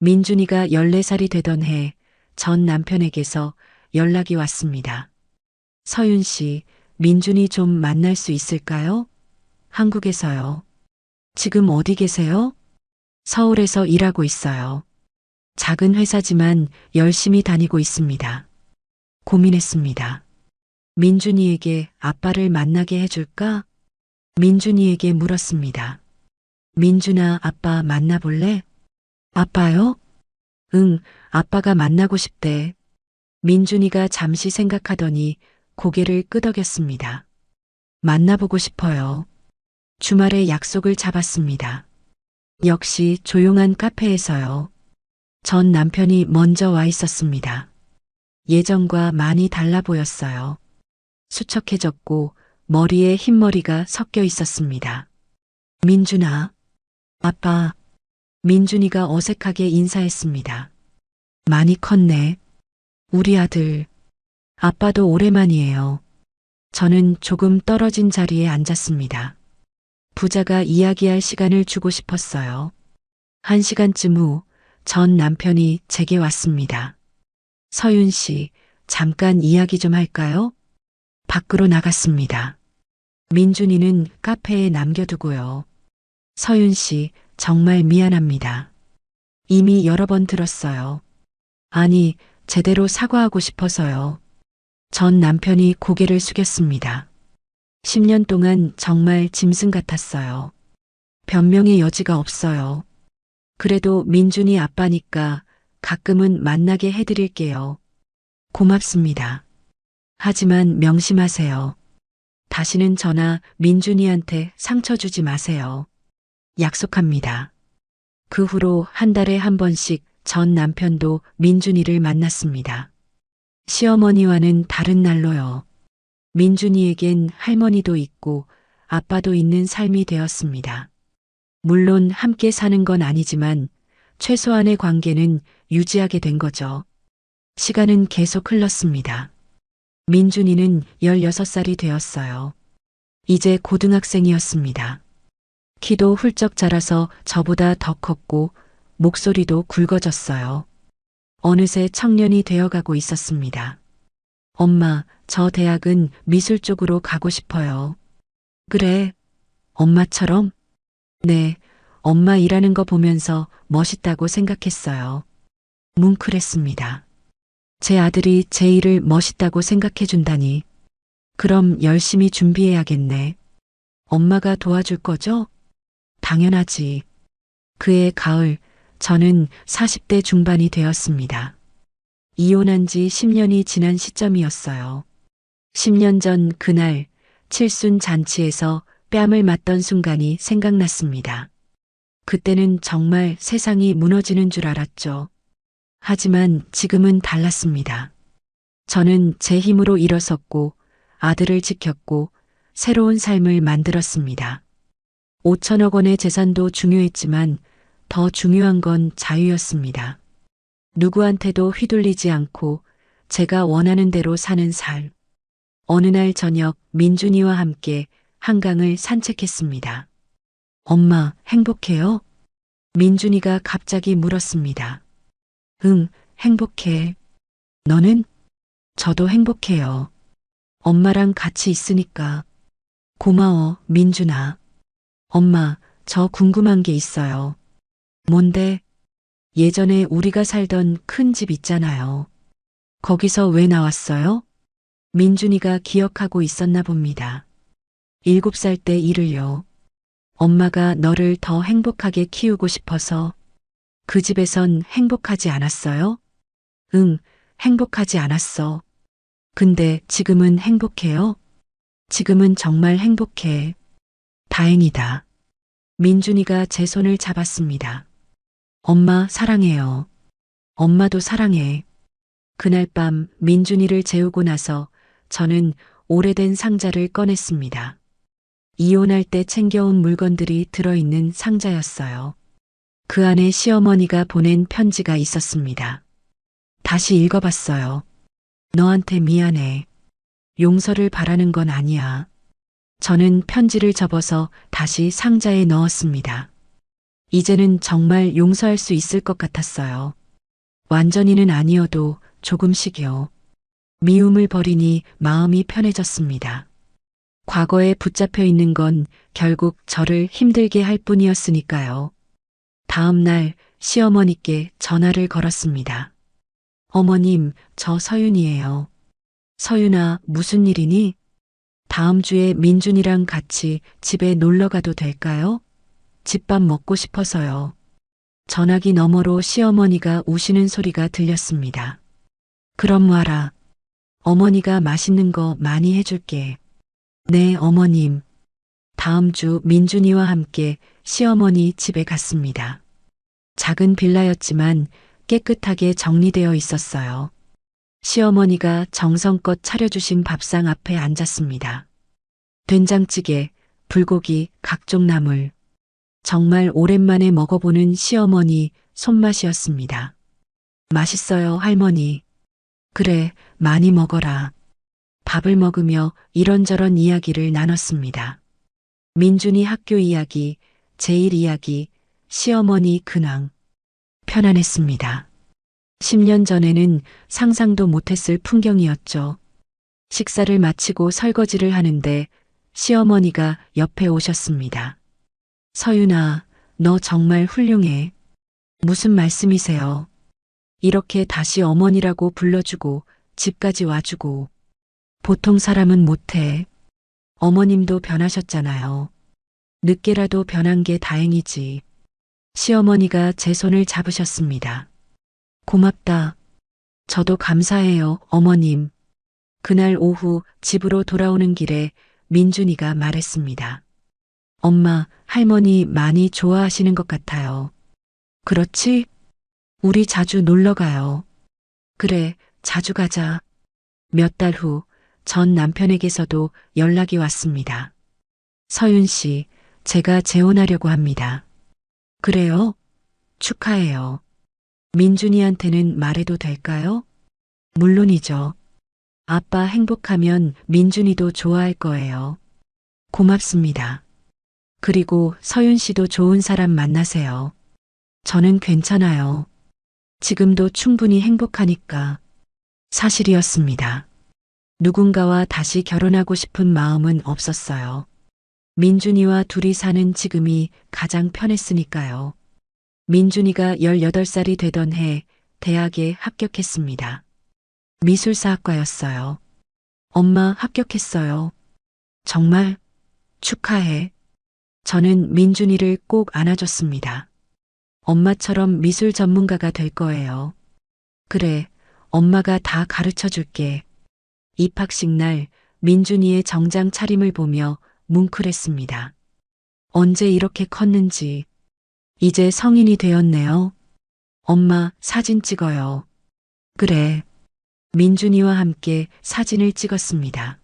민준이가 14살이 되던 해 전 남편에게서 연락이 왔습니다. 서윤 씨, 민준이 좀 만날 수 있을까요? 한국에서요. 지금 어디 계세요? 서울에서 일하고 있어요. 작은 회사지만 열심히 다니고 있습니다. 고민했습니다. 민준이에게 아빠를 만나게 해줄까? 민준이에게 물었습니다. 민준아, 아빠 만나볼래? 아빠요? 응, 아빠가 만나고 싶대. 민준이가 잠시 생각하더니 고개를 끄덕였습니다. 만나보고 싶어요. 주말에 약속을 잡았습니다. 역시 조용한 카페에서요. 전 남편이 먼저 와 있었습니다. 예전과 많이 달라 보였어요. 수척해졌고 머리에 흰머리가 섞여 있었습니다. 민준아, 아빠. 민준이가 어색하게 인사했습니다. 많이 컸네. 우리 아들. 아빠도 오랜만이에요. 저는 조금 떨어진 자리에 앉았습니다. 부자가 이야기할 시간을 주고 싶었어요. 1시간쯤 후 전 남편이 제게 왔습니다. 서윤 씨, 잠깐 이야기 좀 할까요? 밖으로 나갔습니다. 민준이는 카페에 남겨두고요. 서윤 씨, 정말 미안합니다. 이미 여러 번 들었어요. 아니, 제대로 사과하고 싶어서요. 전 남편이 고개를 숙였습니다. 10년 동안 정말 짐승 같았어요. 변명의 여지가 없어요. 그래도 민준이 아빠니까 가끔은 만나게 해드릴게요. 고맙습니다. 하지만 명심하세요. 다시는 저나 민준이한테 상처 주지 마세요. 약속합니다. 그 후로 한 달에 한 번씩 전 남편도 민준이를 만났습니다. 시어머니와는 다른 날로요. 민준이에겐 할머니도 있고 아빠도 있는 삶이 되었습니다. 물론 함께 사는 건 아니지만 최소한의 관계는 유지하게 된 거죠. 시간은 계속 흘렀습니다. 민준이는 16살이 되었어요. 이제 고등학생이었습니다. 키도 훌쩍 자라서 저보다 더 컸고 목소리도 굵어졌어요. 어느새 청년이 되어가고 있었습니다. 엄마, 저 대학은 미술 쪽으로 가고 싶어요. 그래, 엄마처럼? 네, 엄마 일하는 거 보면서 멋있다고 생각했어요. 뭉클했습니다. 제 아들이 제 일을 멋있다고 생각해 준다니. 그럼 열심히 준비해야겠네. 엄마가 도와줄 거죠? 당연하지. 그해 가을, 저는 40대 중반이 되었습니다. 이혼한 지 10년이 지난 시점이었어요. 10년 전 그날 칠순 잔치에서 뺨을 맞던 순간이 생각났습니다. 그때는 정말 세상이 무너지는 줄 알았죠. 하지만 지금은 달랐습니다. 저는 제 힘으로 일어섰고 아들을 지켰고 새로운 삶을 만들었습니다. 5천억 원의 재산도 중요했지만 더 중요한 건 자유였습니다. 누구한테도 휘둘리지 않고 제가 원하는 대로 사는 삶. 어느 날 저녁 민준이와 함께 한강을 산책했습니다. 엄마, 행복해요? 민준이가 갑자기 물었습니다. 응, 행복해. 너는? 저도 행복해요. 엄마랑 같이 있으니까. 고마워, 민준아. 엄마, 저 궁금한 게 있어요. 뭔데? 예전에 우리가 살던 큰 집 있잖아요. 거기서 왜 나왔어요? 민준이가 기억하고 있었나 봅니다. 7살 때 일을요. 엄마가 너를 더 행복하게 키우고 싶어서. 그 집에선 행복하지 않았어요? 응, 행복하지 않았어. 근데 지금은 행복해요? 지금은 정말 행복해. 다행이다. 민준이가 제 손을 잡았습니다. 엄마 사랑해요. 엄마도 사랑해. 그날 밤 민준이를 재우고 나서 저는 오래된 상자를 꺼냈습니다. 이혼할 때 챙겨온 물건들이 들어있는 상자였어요. 그 안에 시어머니가 보낸 편지가 있었습니다. 다시 읽어봤어요. 너한테 미안해. 용서를 바라는 건 아니야. 저는 편지를 접어서 다시 상자에 넣었습니다. 이제는 정말 용서할 수 있을 것 같았어요. 완전히는 아니어도 조금씩요. 미움을 버리니 마음이 편해졌습니다. 과거에 붙잡혀 있는 건 결국 저를 힘들게 할 뿐이었으니까요. 다음 날 시어머니께 전화를 걸었습니다. 어머님, 저 서윤이에요. 서윤아, 무슨 일이니? 다음 주에 민준이랑 같이 집에 놀러 가도 될까요? 집밥 먹고 싶어서요. 전화기 너머로 시어머니가 우시는 소리가 들렸습니다. 그럼 와라. 어머니가 맛있는 거 많이 해줄게. 네, 어머님. 다음 주 민준이와 함께 시어머니 집에 갔습니다. 작은 빌라였지만 깨끗하게 정리되어 있었어요. 시어머니가 정성껏 차려주신 밥상 앞에 앉았습니다. 된장찌개, 불고기, 각종 나물. 정말 오랜만에 먹어보는 시어머니 손맛이었습니다. 맛있어요, 할머니. 그래, 많이 먹어라. 밥을 먹으며 이런저런 이야기를 나눴습니다. 민준이 학교 이야기, 제일 이야기, 시어머니 근황. 편안했습니다. 10년 전에는 상상도 못했을 풍경이었죠. 식사를 마치고 설거지를 하는데 시어머니가 옆에 오셨습니다. 서윤아, 너 정말 훌륭해. 무슨 말씀이세요? 이렇게 다시 어머니라고 불러주고 집까지 와주고. 보통 사람은 못해. 어머님도 변하셨잖아요. 늦게라도 변한 게 다행이지. 시어머니가 제 손을 잡으셨습니다. 고맙다. 저도 감사해요, 어머님. 그날 오후 집으로 돌아오는 길에 민준이가 말했습니다. 엄마, 할머니 많이 좋아하시는 것 같아요. 그렇지? 우리 자주 놀러 가요. 그래, 자주 가자. 몇 달 후 전 남편에게서도 연락이 왔습니다. 서윤 씨, 제가 재혼하려고 합니다. 그래요? 축하해요. 민준이한테는 말해도 될까요? 물론이죠. 아빠 행복하면 민준이도 좋아할 거예요. 고맙습니다. 그리고 서윤 씨도 좋은 사람 만나세요. 저는 괜찮아요. 지금도 충분히 행복하니까. 사실이었습니다. 누군가와 다시 결혼하고 싶은 마음은 없었어요. 민준이와 둘이 사는 지금이 가장 편했으니까요. 민준이가 18살이 되던 해 대학에 합격했습니다. 미술사학과였어요. 엄마 합격했어요. 정말 축하해. 저는 민준이를 꼭 안아줬습니다. 엄마처럼 미술 전문가가 될 거예요. 그래, 엄마가 다 가르쳐 줄게. 입학식 날 민준이의 정장 차림을 보며 뭉클했습니다. 언제 이렇게 컸는지. 이제 성인이 되었네요. 엄마, 사진 찍어요. 그래. 민준이와 함께 사진을 찍었습니다.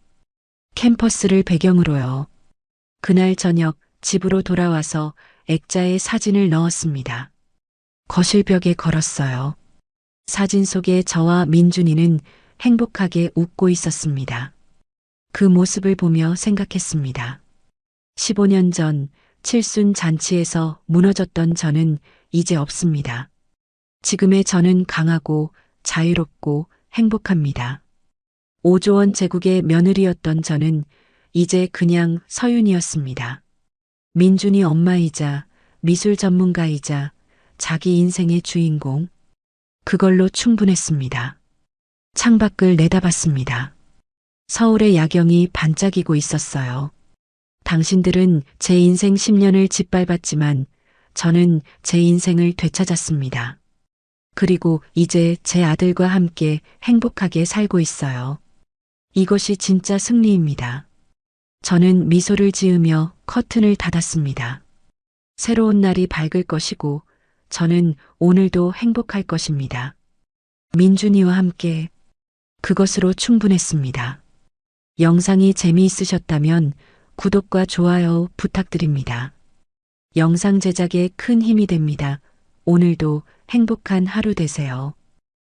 캠퍼스를 배경으로요. 그날 저녁 집으로 돌아와서 액자에 사진을 넣었습니다. 거실벽에 걸었어요. 사진 속의 저와 민준이는 행복하게 웃고 있었습니다. 그 모습을 보며 생각했습니다. 15년 전 칠순 잔치에서 무너졌던 저는 이제 없습니다. 지금의 저는 강하고 자유롭고 행복합니다. 5조 원 제국의 며느리였던 저는 이제 그냥 서윤이었습니다. 민준이 엄마이자 미술 전문가이자 자기 인생의 주인공. 그걸로 충분했습니다. 창밖을 내다봤습니다. 서울의 야경이 반짝이고 있었어요. 당신들은 제 인생 10년을 짓밟았지만 저는 제 인생을 되찾았습니다. 그리고 이제 제 아들과 함께 행복하게 살고 있어요. 이것이 진짜 승리입니다. 저는 미소를 지으며 커튼을 닫았습니다. 새로운 날이 밝을 것이고 저는 오늘도 행복할 것입니다. 민준이와 함께 그것으로 충분했습니다. 영상이 재미있으셨다면 구독과 좋아요 부탁드립니다. 영상 제작에 큰 힘이 됩니다. 오늘도 행복한 하루 되세요.